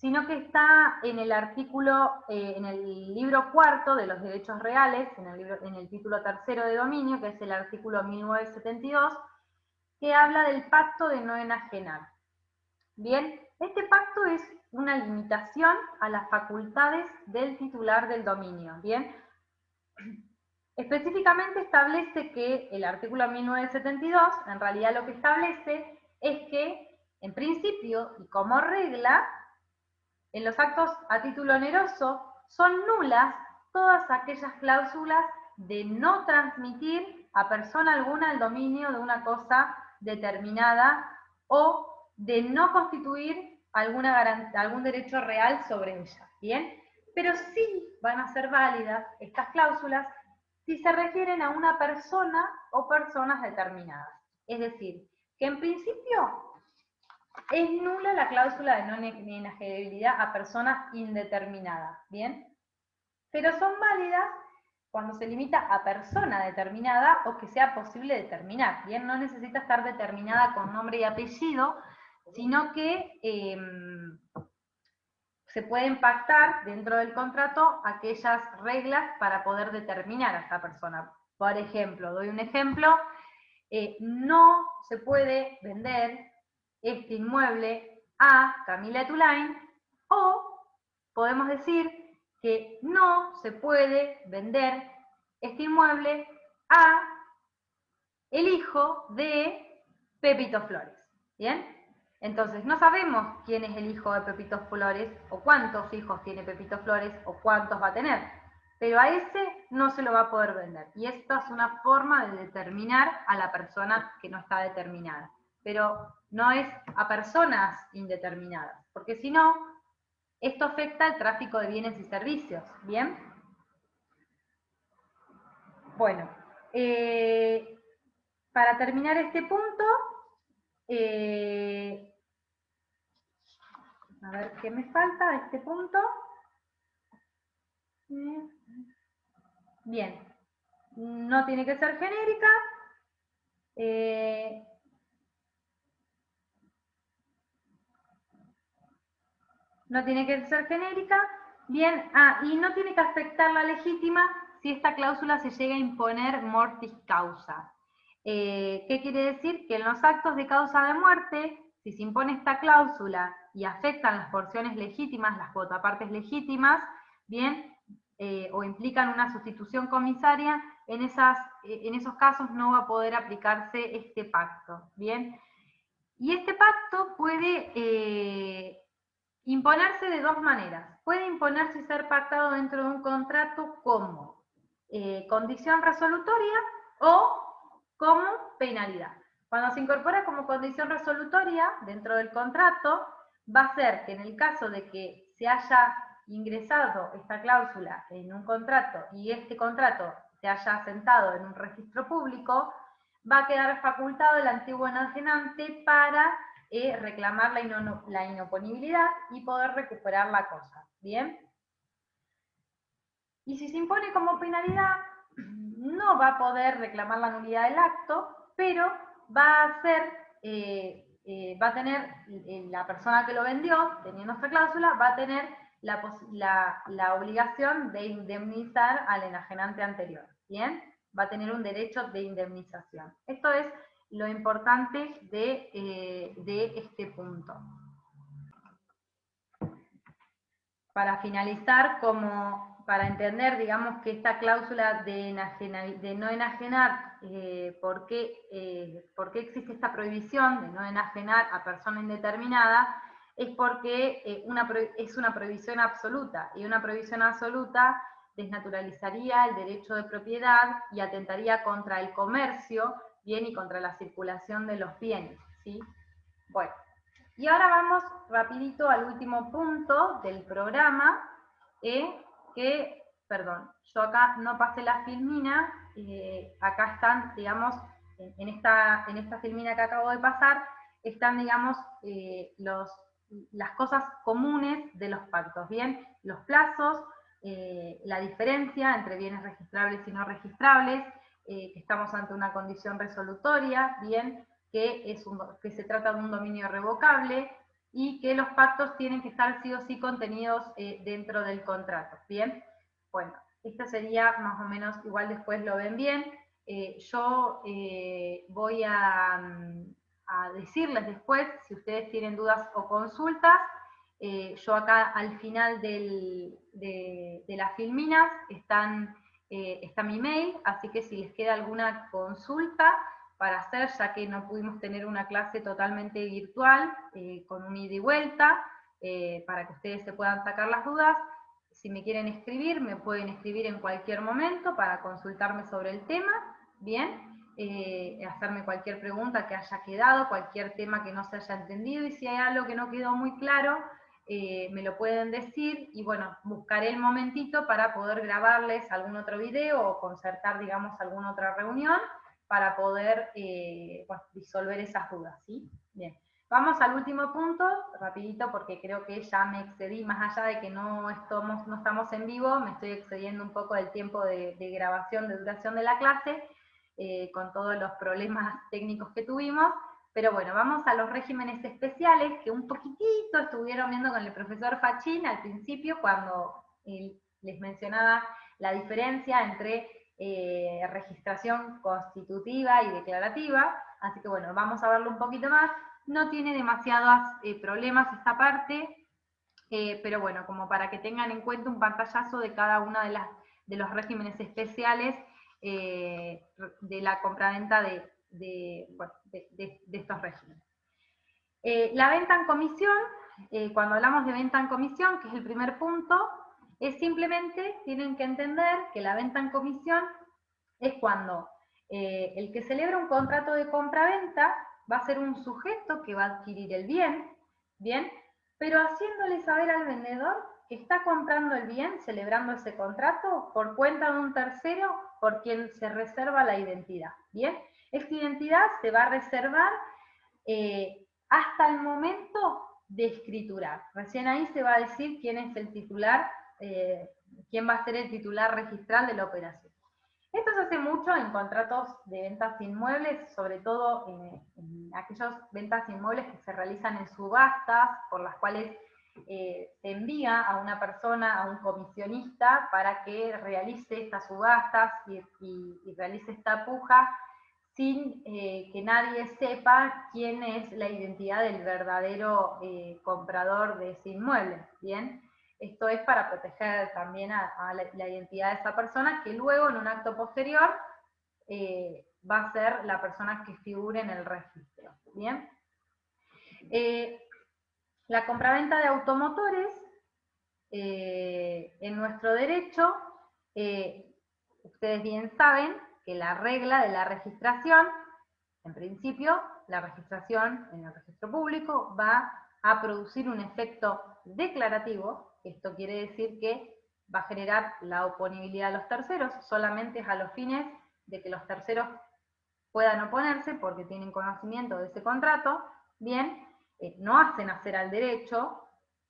sino que está en el artículo, en el libro cuarto de los derechos reales, en el título tercero de dominio, que es el artículo 1972, que habla del pacto de no enajenar. Bien, este pacto es una limitación a las facultades del titular del dominio. Bien, específicamente establece que el artículo 1972, en realidad lo que establece es que, en principio y como regla, en los actos a título oneroso son nulas todas aquellas cláusulas de no transmitir a persona alguna el dominio de una cosa determinada o de no constituir algún derecho real sobre ella. ¿Bien? Pero sí van a ser válidas estas cláusulas si se refieren a una persona o personas determinadas. Es decir, que en principio es nula la cláusula de no enajenabilidad a persona indeterminada, ¿bien? Pero son válidas cuando se limita a persona determinada o que sea posible determinar, ¿bien? No necesita estar determinada con nombre y apellido, sino que se pueden pactar dentro del contrato aquellas reglas para poder determinar a esta persona. Por ejemplo, doy un ejemplo, no se puede vender este inmueble a Camila Tulain, o podemos decir que no se puede vender este inmueble a el hijo de Pepito Flores. ¿Bien? Entonces, no sabemos quién es el hijo de Pepito Flores, o cuántos hijos tiene Pepito Flores, o cuántos va a tener. Pero a ese no se lo va a poder vender. Y esta es una forma de determinar a la persona que no está determinada. Pero no es a personas indeterminadas, porque si no, esto afecta el tráfico de bienes y servicios. ¿Bien? Bueno, para terminar este punto, a ver qué me falta de este punto. Bien, no tiene que ser genérica. No tiene que ser genérica. Bien, y no tiene que afectar la legítima si esta cláusula se llega a imponer mortis causa. ¿Qué quiere decir? Que en los actos de causa de muerte, si se impone esta cláusula y afectan las porciones legítimas, las cuotapartes legítimas, bien, o implican una sustitución comisaria, en esos casos no va a poder aplicarse este pacto. Bien, y este pacto puede imponerse de dos maneras. Puede imponerse y ser pactado dentro de un contrato como condición resolutoria o como penalidad. Cuando se incorpora como condición resolutoria dentro del contrato, va a ser que en el caso de que se haya ingresado esta cláusula en un contrato y este contrato se haya asentado en un registro público, va a quedar facultado el antiguo enajenante para reclamar la inoponibilidad y poder recuperar la cosa. ¿Bien? Y si se impone como penalidad, no va a poder reclamar la nulidad del acto, pero va a va a tener, la persona que lo vendió, teniendo esta cláusula, va a tener la obligación de indemnizar al enajenante anterior. ¿Bien? Va a tener un derecho de indemnización. Esto es lo importante de este punto. Para finalizar, para entender, digamos, que esta cláusula de no enajenar, ¿por qué existe esta prohibición de no enajenar a persona indeterminada? Es porque es una prohibición absoluta, y una prohibición absoluta desnaturalizaría el derecho de propiedad y atentaría contra el comercio, bien, y contra la circulación de los bienes, ¿sí? Bueno. Y ahora vamos rapidito al último punto del programa, perdón, yo acá no pasé la filmina, acá están, digamos, en esta filmina que acabo de pasar, están, digamos, las cosas comunes de los pactos, ¿bien? Los plazos, la diferencia entre bienes registrables y no registrables, que estamos ante una condición resolutoria, ¿bien? Que se trata de un dominio revocable, y que los pactos tienen que estar sí o sí contenidos dentro del contrato. Bien, bueno, esto sería más o menos, igual después lo ven bien. Yo voy a decirles después, si ustedes tienen dudas o consultas, yo acá al final de las filminas está mi mail, así que si les queda alguna consulta para hacer, ya que no pudimos tener una clase totalmente virtual, con un ida y vuelta, para que ustedes se puedan sacar las dudas, si me quieren escribir, me pueden escribir en cualquier momento para consultarme sobre el tema, bien, hacerme cualquier pregunta que haya quedado, cualquier tema que no se haya entendido, y si hay algo que no quedó muy claro, me lo pueden decir, y bueno, buscaré el momentito para poder grabarles algún otro video o concertar, digamos, alguna otra reunión para poder bueno, disolver esas dudas, ¿sí? Bien. Vamos al último punto, rapidito, porque creo que ya me excedí, más allá de que no estamos en vivo, me estoy excediendo un poco del tiempo de grabación, de duración de la clase, con todos los problemas técnicos que tuvimos. Pero bueno, vamos a los regímenes especiales, que un poquitito estuvieron viendo con el profesor Fachín al principio, cuando les mencionaba la diferencia entre registración constitutiva y declarativa. Así que bueno, vamos a verlo un poquito más. No tiene demasiados problemas esta parte, pero bueno, como para que tengan en cuenta un pantallazo de cada una de los regímenes especiales de la compraventa de estos regímenes. La venta en comisión, cuando hablamos de venta en comisión, que es el primer punto, es simplemente, tienen que entender que la venta en comisión es cuando el que celebra un contrato de compraventa va a ser un sujeto que va a adquirir el bien, pero haciéndole saber al vendedor que está comprando el bien, celebrando ese contrato, por cuenta de un tercero por quien se reserva la identidad, ¿bien? Esta identidad se va a reservar hasta el momento de escriturar. Recién ahí se va a decir quién es el titular, quién va a ser el titular registral de la operación. Esto se hace mucho en contratos de ventas inmuebles, sobre todo en aquellas ventas inmuebles que se realizan en subastas, por las cuales se envía a una persona, a un comisionista, para que realice estas subastas y realice esta puja sin que nadie sepa quién es la identidad del verdadero comprador de ese inmueble, ¿bien? Esto es para proteger también a la identidad de esa persona, que luego en un acto posterior va a ser la persona que figure en el registro, ¿bien? La compraventa de automotores, en nuestro derecho, ustedes bien saben que la regla de la registración, en principio, la registración en el registro público va a producir un efecto declarativo. Esto quiere decir que va a generar la oponibilidad a los terceros, solamente es a los fines de que los terceros puedan oponerse porque tienen conocimiento de ese contrato, bien, no hacen hacer al derecho,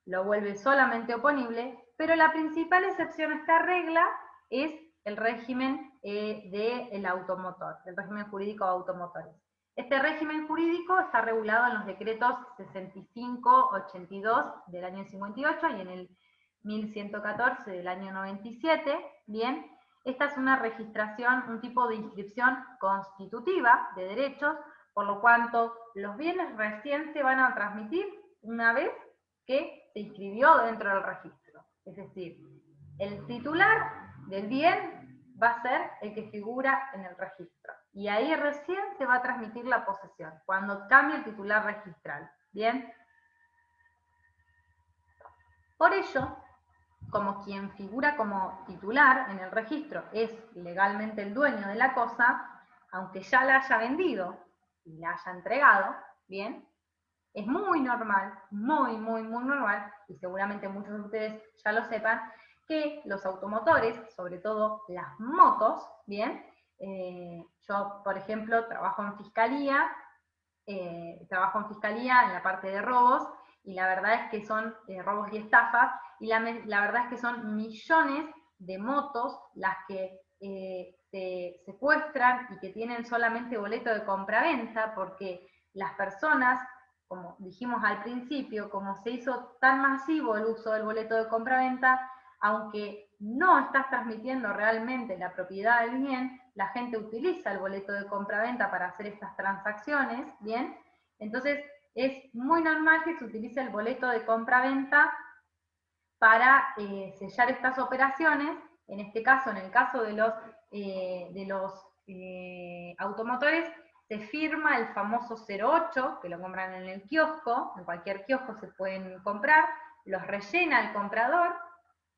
lo vuelve solamente oponible, pero la principal excepción a esta regla es el régimen del automotor, el régimen jurídico de automotores. Este régimen jurídico está regulado en los decretos 6582 del año 58 y en el 1114 del año 97, bien. Esta es una registración, un tipo de inscripción constitutiva de derechos, por lo cuanto los bienes recién se van a transmitir una vez que se inscribió dentro del registro. Es decir, el titular del bien va a ser el que figura en el registro. Y ahí recién se va a transmitir la posesión, cuando cambie el titular registral. ¿Bien? Por ello, como quien figura como titular en el registro es legalmente el dueño de la cosa, aunque ya la haya vendido y la haya entregado, ¿bien? Es muy normal, muy normal, y seguramente muchos de ustedes ya lo sepan, que los automotores, sobre todo las motos, ¿bien? Yo, por ejemplo, trabajo en fiscalía en la parte de robos, y la verdad es que son robos y estafas, y la verdad es que son millones de motos las que se secuestran y que tienen solamente boleto de compraventa, porque las personas como dijimos al principio, como se hizo tan masivo el uso del boleto de compraventa, aunque no estás transmitiendo realmente la propiedad del bien, la gente utiliza el boleto de compraventa para hacer estas transacciones, ¿bien? Entonces, es muy normal que se utilice el boleto de compraventa para sellar estas operaciones. En este caso, en el caso de los automotores, se firma el famoso 08, que lo compran en el kiosco, en cualquier kiosco se pueden comprar, los rellena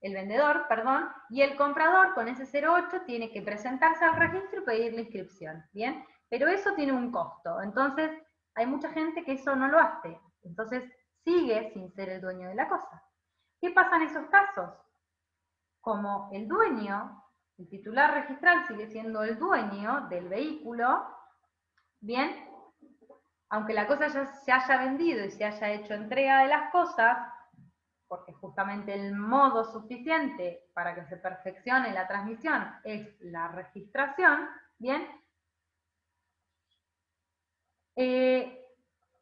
el vendedor, perdón, y el comprador con ese 08 tiene que presentarse al registro y pedir la inscripción, ¿bien? Pero eso tiene un costo, entonces hay mucha gente que eso no lo hace, entonces sigue sin ser el dueño de la cosa. ¿Qué pasa en esos casos? Como el dueño, el titular registral sigue siendo el dueño del vehículo, ¿bien? Aunque la cosa ya se haya vendido y se haya hecho entrega de las cosas, porque justamente el modo suficiente para que se perfeccione la transmisión es la registración, ¿bien?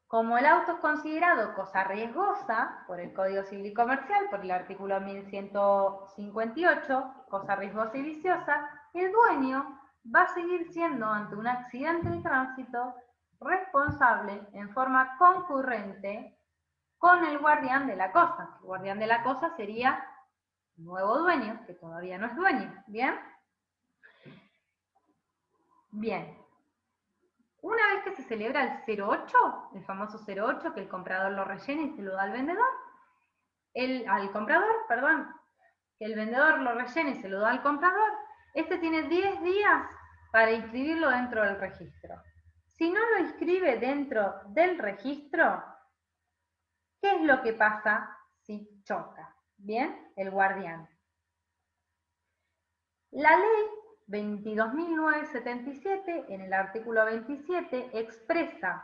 Como el auto es considerado cosa riesgosa por el Código Civil y Comercial, por el artículo 1158, cosa riesgosa y viciosa, el dueño va a seguir siendo, ante un accidente de tránsito, responsable en forma concurrente con el guardián de la cosa. El guardián de la cosa sería el nuevo dueño, que todavía no es dueño, ¿bien? Bien. Una vez que se celebra el 08, el famoso 08, que el comprador lo rellena y se lo da al vendedor, al comprador, perdón, que el vendedor lo rellene y se lo da al comprador, este tiene 10 días para inscribirlo dentro del registro. Si no lo inscribe dentro del registro, ¿qué es lo que pasa si choca? Bien, el guardián. La ley 22.977, en el artículo 27, expresa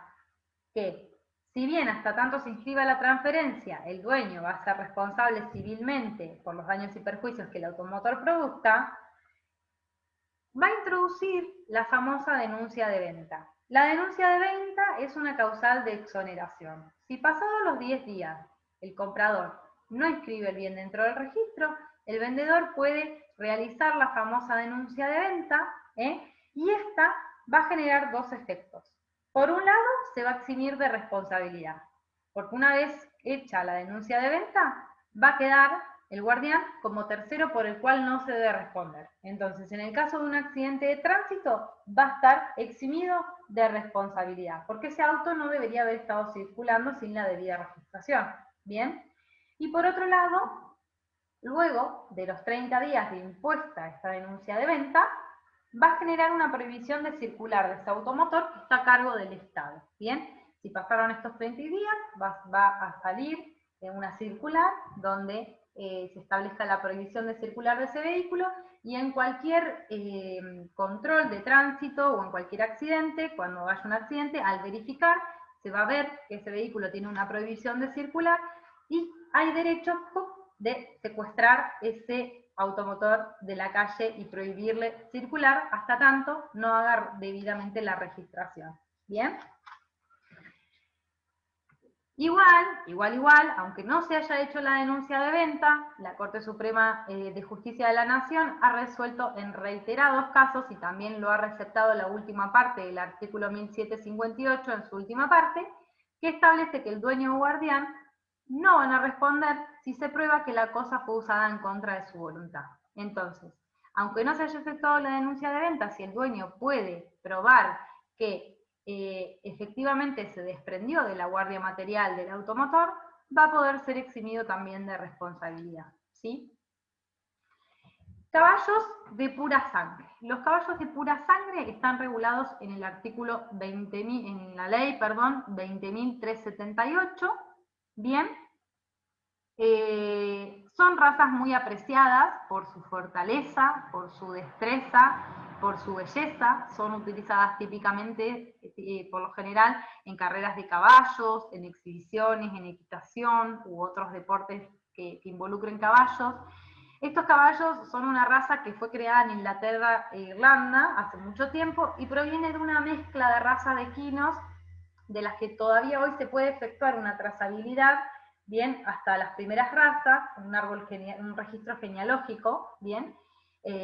que, si bien hasta tanto se inscriba la transferencia, el dueño va a ser responsable civilmente por los daños y perjuicios que el automotor produzca, va a introducir la famosa denuncia de venta. La denuncia de venta es una causal de exoneración. Si pasados los 10 días el comprador no inscribe el bien dentro del registro, el vendedor puede realizar la famosa denuncia de venta, y esta va a generar dos efectos. Por un lado, se va a eximir de responsabilidad, porque una vez hecha la denuncia de venta, va a quedar el guardián como tercero por el cual no se debe responder. Entonces, en el caso de un accidente de tránsito, va a estar eximido de responsabilidad, porque ese auto no debería haber estado circulando sin la debida registración. ¿Bien? Y por otro lado, luego de los 30 días de impuesta esta denuncia de venta, va a generar una prohibición de circular de ese automotor que está a cargo del Estado. ¿Bien? Si pasaron estos 30 días, va a salir una circular donde se establezca la prohibición de circular de ese vehículo, y en cualquier control de tránsito o en cualquier accidente, cuando haya un accidente, al verificar, se va a ver que ese vehículo tiene una prohibición de circular y hay derecho de secuestrar ese automotor de la calle y prohibirle circular hasta tanto no haga debidamente la registración. ¿Bien? Igual, aunque no se haya hecho la denuncia de venta, la Corte Suprema de Justicia de la Nación ha resuelto en reiterados casos, y también lo ha receptado la última parte del artículo 1758 en su última parte, que establece que el dueño o guardián no van a responder si se prueba que la cosa fue usada en contra de su voluntad. Entonces, aunque no se haya efectuado la denuncia de venta, si el dueño puede probar que efectivamente se desprendió de la guardia material del automotor, va a poder ser eximido también de responsabilidad. ¿Sí? Caballos de pura sangre. Los caballos de pura sangre están regulados en el artículo 20.000, en la ley, 20.378. Bien. Son razas muy apreciadas por su fortaleza, por su destreza, por su belleza. Son utilizadas típicamente, por lo general, en carreras de caballos, en exhibiciones, en equitación u otros deportes que involucren caballos. Estos caballos son una raza que fue creada en Inglaterra e Irlanda hace mucho tiempo y proviene de una mezcla de razas de equinos de las que todavía hoy se puede efectuar una trazabilidad, bien, hasta las primeras razas, un registro genealógico, bien,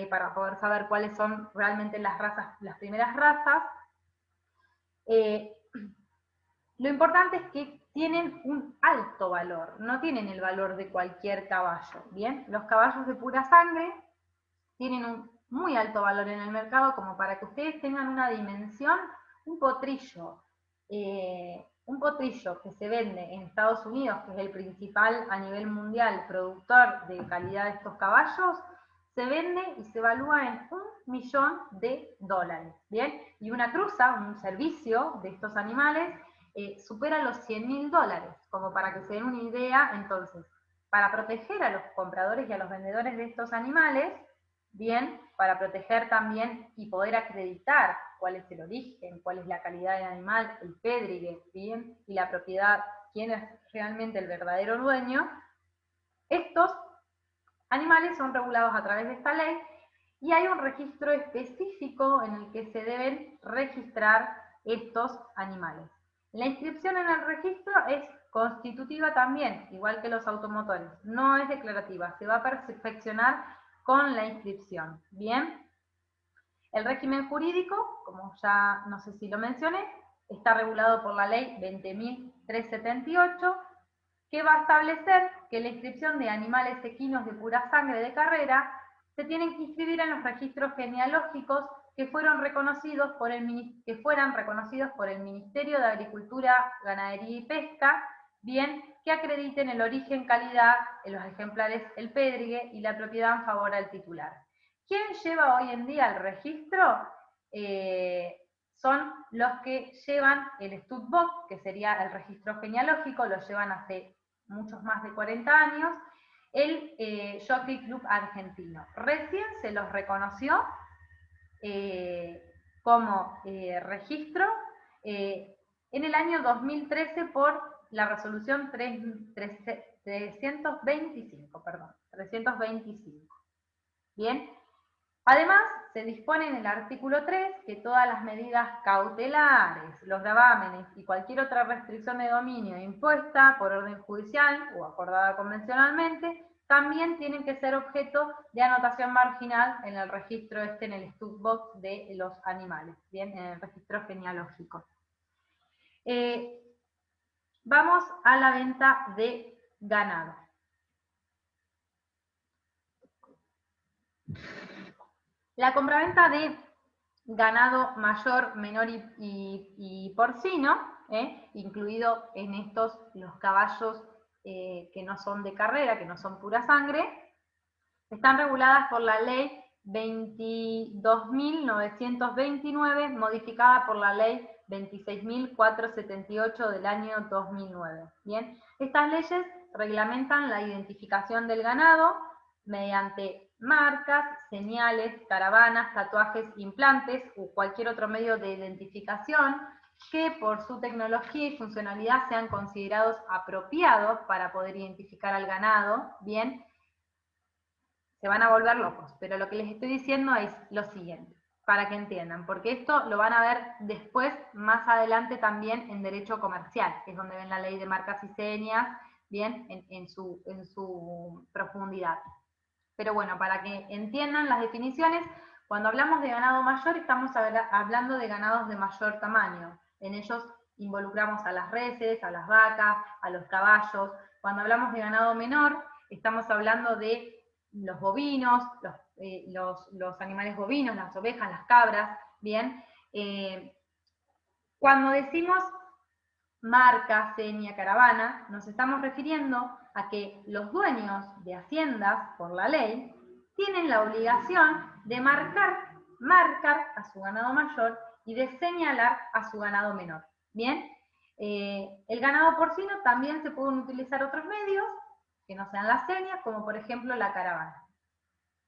para poder saber cuáles son realmente las primeras razas. Lo importante es que tienen un alto valor, no tienen el valor de cualquier caballo, ¿bien? Los caballos de pura sangre tienen un muy alto valor en el mercado, como para que ustedes tengan una dimensión, un potrillo que se vende en Estados Unidos, que es el principal a nivel mundial productor de calidad de estos caballos, se vende y se evalúa en $1 millón, ¿bien? Y una cruza, un servicio de estos animales, supera los $100.000, como para que se den una idea. Entonces, para proteger a los compradores y a los vendedores de estos animales, bien, para proteger también y poder acreditar cuál es el origen, cuál es la calidad del animal, el pédrigue, bien, y la propiedad, quién es realmente el verdadero dueño, estos animales son regulados a través de esta ley y hay un registro específico en el que se deben registrar estos animales. La inscripción en el registro es constitutiva también, igual que los automotores, no es declarativa, se va a perfeccionar con la inscripción, ¿bien? El régimen jurídico, como ya no sé si lo mencioné, está regulado por la ley 20.378, que va a establecer que la inscripción de animales equinos de pura sangre de carrera se tienen que inscribir en los registros genealógicos que fueran reconocidos por el Ministerio de Agricultura, Ganadería y Pesca, bien, que acrediten el origen, calidad en los ejemplares, el pédrigue y la propiedad en favor al titular. ¿Quién lleva hoy en día el registro? Son los que llevan el Studbook, que sería el registro genealógico, lo llevan hace muchos más de 40 años, el Jockey Club Argentino. Recién se los reconoció como registro en el año 2013 por la resolución 325. Bien. Además, se dispone en el artículo 3 que todas las medidas cautelares, los gravámenes y cualquier otra restricción de dominio impuesta por orden judicial o acordada convencionalmente, también tienen que ser objeto de anotación marginal en el registro en el Studbook de los animales, bien, en el registro genealógico. Vamos a la venta de ganado. La compraventa de ganado mayor, menor y porcino, incluido en estos los caballos que no son de carrera, que no son pura sangre, están reguladas por la ley 22.929, modificada por la ley 26.478 del año 2009. Bien, estas leyes reglamentan la identificación del ganado mediante marcas, señales, caravanas, tatuajes, implantes o cualquier otro medio de identificación que por su tecnología y funcionalidad sean considerados apropiados para poder identificar al ganado. Bien, se van a volver locos, pero lo que les estoy diciendo es lo siguiente, para que entiendan, porque esto lo van a ver después, más adelante también en derecho comercial, que es donde ven la ley de marcas y señas, bien, en su profundidad. Pero bueno, para que entiendan las definiciones, cuando hablamos de ganado mayor, estamos hablando de ganados de mayor tamaño. En ellos involucramos a las reses, a las vacas, a los caballos. Cuando hablamos de ganado menor, estamos hablando de los bovinos, los animales bovinos, las ovejas, las cabras, ¿bien? Cuando decimos marca, seña, caravana, nos estamos refiriendo a que los dueños de haciendas, por la ley, tienen la obligación de marcar a su ganado mayor y de señalar a su ganado menor. Bien, el ganado porcino también se pueden utilizar otros medios que no sean las señas, como por ejemplo la caravana.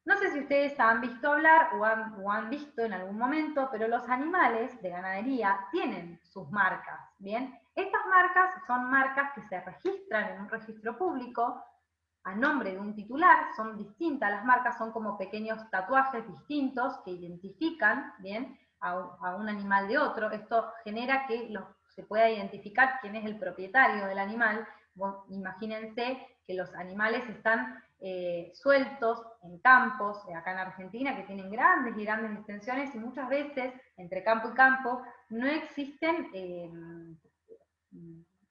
No sé si ustedes han visto hablar o han visto en algún momento, pero los animales de ganadería tienen sus marcas, ¿bien? Estas marcas son marcas que se registran en un registro público a nombre de un titular, son distintas, las marcas son como pequeños tatuajes distintos que identifican, ¿bien?, a un animal de otro. Esto genera que se pueda identificar quién es el propietario del animal. Imagínense que los animales están sueltos en campos, acá en Argentina, que tienen grandes y grandes extensiones, y muchas veces entre campo y campo no existen,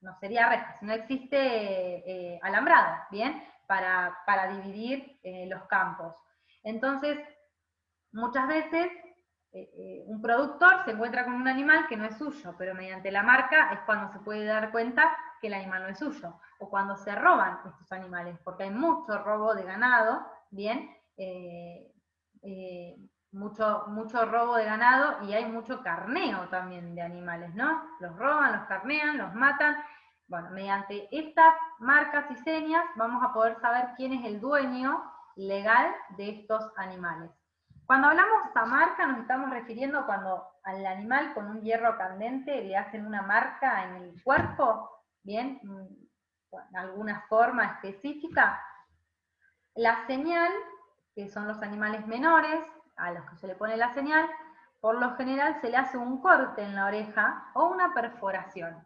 no sería rejas, no existe alambrado, ¿bien? Para dividir los campos. Entonces, muchas veces un productor se encuentra con un animal que no es suyo, pero mediante la marca es cuando se puede dar cuenta que el animal no es suyo, o cuando se roban estos animales, porque hay mucho robo de ganado, ¿bien? Mucho robo de ganado y hay mucho carneo también de animales, ¿no? Los roban, los carnean, los matan. Bueno, mediante estas marcas y señas vamos a poder saber quién es el dueño legal de estos animales. Cuando hablamos de marca nos estamos refiriendo cuando al animal con un hierro candente le hacen una marca en el cuerpo, ¿bien? En alguna forma específica. La señal, que son los animales menores, a los que se le pone la señal, por lo general se le hace un corte en la oreja o una perforación.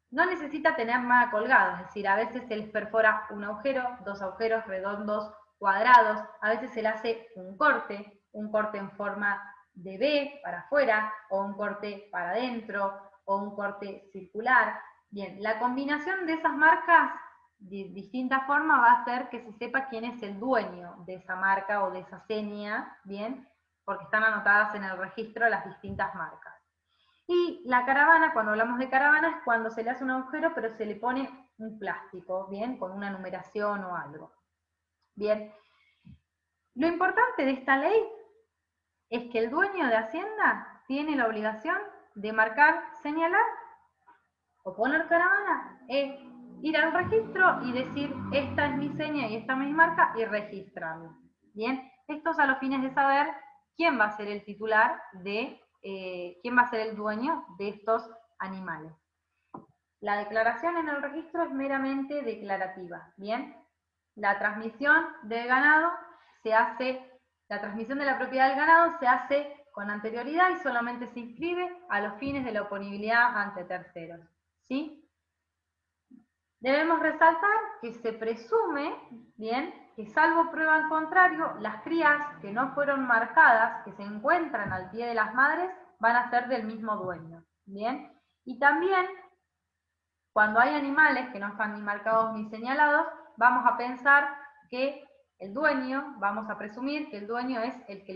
No necesita tener nada colgado, es decir, a veces se les perfora un agujero, dos agujeros redondos, cuadrados, a veces se le hace un corte en forma de V para afuera, o un corte para adentro, o un corte circular. Bien, la combinación de esas marcas de distintas formas va a hacer que se sepa quién es el dueño de esa marca o de esa seña, bien, porque están anotadas en el registro las distintas marcas. Y la caravana, cuando hablamos de caravana, es cuando se le hace un agujero, pero se le pone un plástico, ¿bien? Con una numeración o algo. Bien. Lo importante de esta ley es que el dueño de Hacienda tiene la obligación de marcar, señalar o poner caravana, es ir al registro y decir, esta es mi seña y esta es mi marca, y registrarlo. Bien, esto es a los fines de saber quién va a ser el titular de quién va a ser el dueño de estos animales. La declaración en el registro es meramente declarativa, ¿bien? La transmisión del ganado se hace, la transmisión de la propiedad del ganado se hace con anterioridad y solamente se inscribe a los fines de la oponibilidad ante terceros, ¿sí? Debemos resaltar que se presume, ¿bien?, que salvo prueba en contrario, las crías que no fueron marcadas, que se encuentran al pie de las madres, van a ser del mismo dueño, ¿bien? Y también, cuando hay animales que no están ni marcados ni señalados, vamos a pensar que el dueño, vamos a presumir que el dueño es el que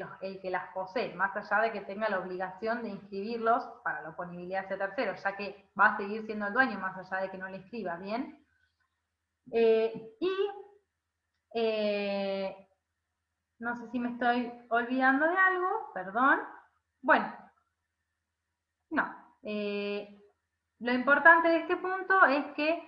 las posee, más allá de que tenga la obligación de inscribirlos para la oponibilidad hacia terceros, ya que va a seguir siendo el dueño más allá de que no le inscriba, ¿bien? No sé si me estoy olvidando de algo, perdón. Bueno, no. Lo importante de este punto es que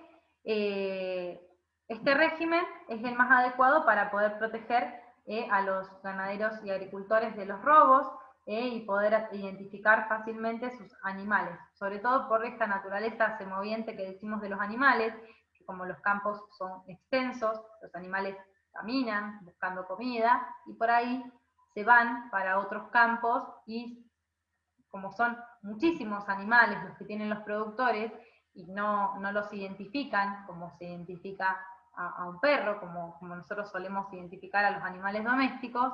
este régimen es el más adecuado para poder proteger a los ganaderos y agricultores de los robos y poder identificar fácilmente sus animales, sobre todo por esta naturaleza semoviente que decimos de los animales, que como los campos son extensos, los animales caminan buscando comida y por ahí se van para otros campos y como son muchísimos animales los que tienen los productores y no los identifican como se identifica a un perro, como nosotros solemos identificar a los animales domésticos,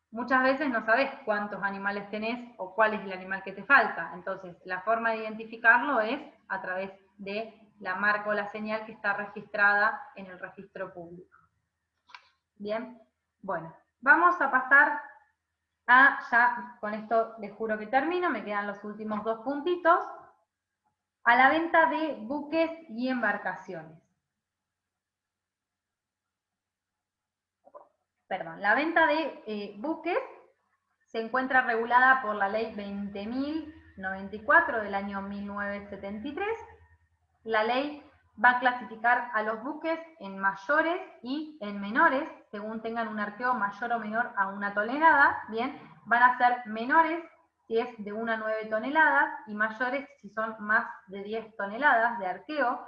muchas veces no sabes cuántos animales tenés o cuál es el animal que te falta. Entonces, la forma de identificarlo es a través de la marca o la señal que está registrada en el registro público. Bien, bueno, vamos a pasar ya con esto les juro que termino, me quedan los últimos dos puntitos, a la venta de buques y embarcaciones. Perdón, la venta de buques se encuentra regulada por la ley 20.094 del año 1973. La ley va a clasificar a los buques en mayores y en menores, según tengan un arqueo mayor o menor a 1 tonelada, ¿bien? Van a ser menores si es de 1 a 9 toneladas y mayores si son más de 10 toneladas de arqueo.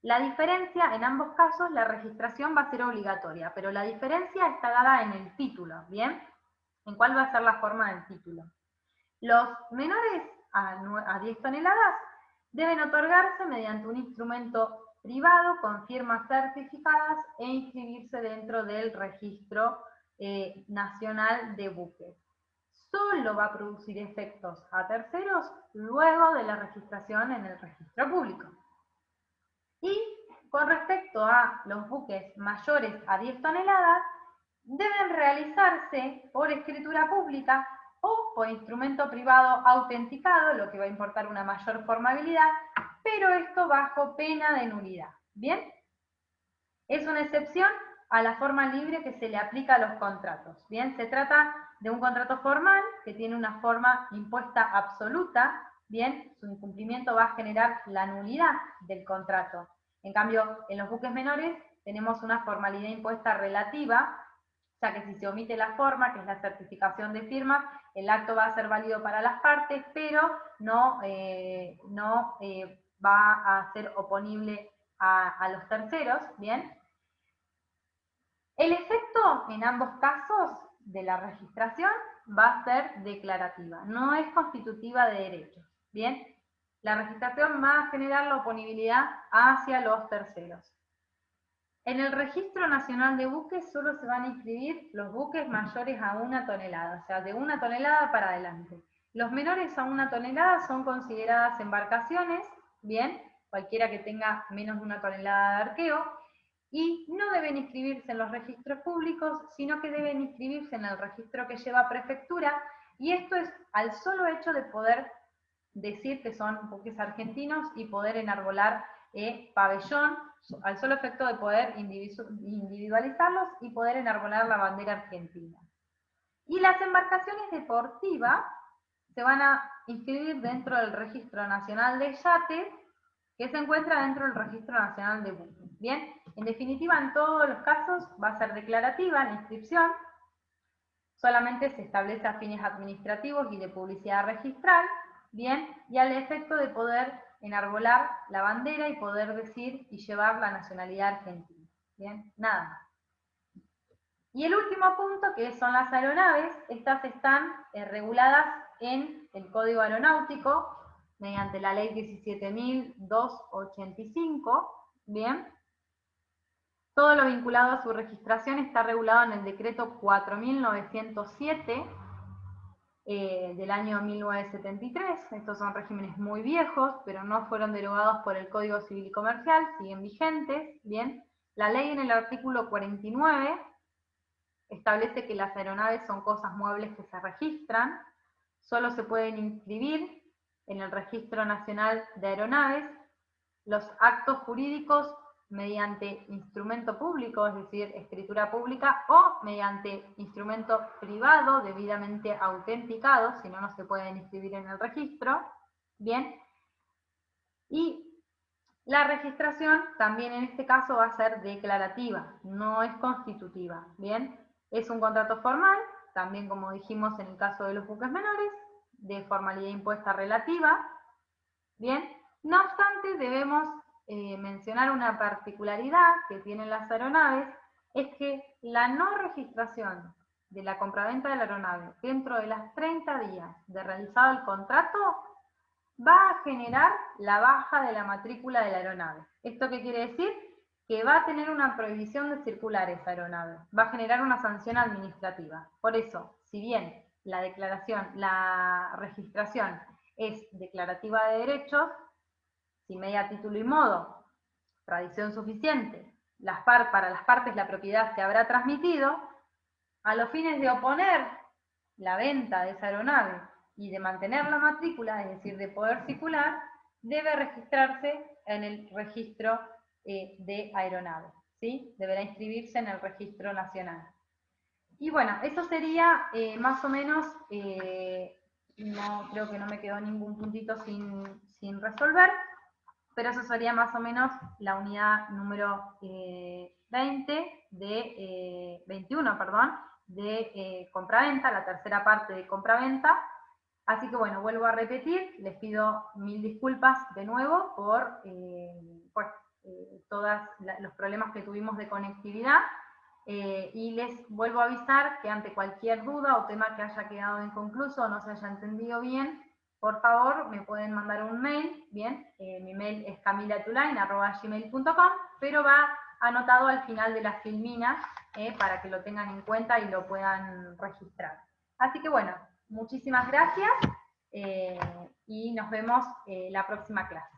La diferencia, en ambos casos, la registración va a ser obligatoria, pero la diferencia está dada en el título, ¿bien? ¿En cuál va a ser la forma del título? Los menores a 10 toneladas deben otorgarse mediante un instrumento privado con firmas certificadas e inscribirse dentro del registro nacional de buques. Solo va a producir efectos a terceros luego de la registración en el registro público. Y con respecto a los buques mayores a 10 toneladas, deben realizarse por escritura pública o por instrumento privado autenticado, lo que va a importar una mayor formabilidad, pero esto bajo pena de nulidad. ¿Bien? Es una excepción a la forma libre que se le aplica a los contratos. Bien, se trata de un contrato formal que tiene una forma impuesta absoluta. Bien, su incumplimiento va a generar la nulidad del contrato. En cambio, en los buques menores tenemos una formalidad impuesta relativa, ya que si se omite la forma, que es la certificación de firmas, el acto va a ser válido para las partes, pero no va a ser oponible a los terceros, ¿bien? El efecto en ambos casos de la registración va a ser declarativa, no es constitutiva de derechos, ¿bien? La registración va a generar la oponibilidad hacia los terceros. En el Registro Nacional de Buques solo se van a inscribir los buques mayores a 1 tonelada, o sea, de 1 tonelada para adelante. Los menores a 1 tonelada son consideradas embarcaciones, bien, cualquiera que tenga menos de 1 tonelada de arqueo, y no deben inscribirse en los registros públicos, sino que deben inscribirse en el registro que lleva prefectura, y esto es al solo hecho de poder decir que son buques argentinos y poder enarbolar pabellón, al solo efecto de poder individualizarlos y poder enarbolar la bandera argentina. Y las embarcaciones deportivas se van a inscribir dentro del Registro Nacional de Yates, que se encuentra dentro del Registro Nacional de Buques. Bien, en definitiva, en todos los casos va a ser declarativa la inscripción, solamente se establece a fines administrativos y de publicidad registral, bien, y al efecto de poder enarbolar la bandera y poder decir y llevar la nacionalidad argentina. Bien, nada más. Y el último punto, que son las aeronaves, estas están reguladas en el Código Aeronáutico, mediante la Ley 17.285, bien. Todo lo vinculado a su registración está regulado en el decreto 4.907 del año 1973. Estos son regímenes muy viejos, pero no fueron derogados por el Código Civil y Comercial, siguen vigentes, bien. La ley en el artículo 49 establece que las aeronaves son cosas muebles que se registran, solo se pueden inscribir en el Registro Nacional de Aeronaves los actos jurídicos mediante instrumento público, es decir, escritura pública, o mediante instrumento privado debidamente autenticado, si no, no se pueden inscribir en el registro, ¿bien? Y la registración también en este caso va a ser declarativa, no es constitutiva, ¿bien? Es un contrato formal, también como dijimos en el caso de los buques menores, de formalidad impuesta relativa, ¿bien? No obstante, debemos mencionar una particularidad que tienen las aeronaves, es que la no registración de la compraventa de la aeronave dentro de las 30 días de realizado el contrato va a generar la baja de la matrícula de la aeronave. ¿Esto qué quiere decir? Que va a tener una prohibición de circular esa aeronave, va a generar una sanción administrativa. Por eso, si bien la registración es declarativa de derechos, si media título y modo, tradición suficiente, para las partes la propiedad se habrá transmitido, a los fines de oponer la venta de esa aeronave y de mantener la matrícula, es decir, de poder circular, debe registrarse en el registro de aeronaves, ¿sí? Deberá inscribirse en el registro nacional. Y bueno, eso sería más o menos, no creo que no me quedó ningún puntito sin resolver, pero eso sería más o menos la unidad número 21, perdón, de compraventa, la tercera parte de compraventa. Así que bueno, vuelvo a repetir, les pido 1000 disculpas de nuevo por todos los problemas que tuvimos de conectividad, y les vuelvo a avisar que ante cualquier duda o tema que haya quedado inconcluso o no se haya entendido bien, por favor me pueden mandar un mail, bien, mi mail es camilatulain@gmail.com, pero va anotado al final de la filmina para que lo tengan en cuenta y lo puedan registrar. Así que bueno, muchísimas gracias y nos vemos la próxima clase.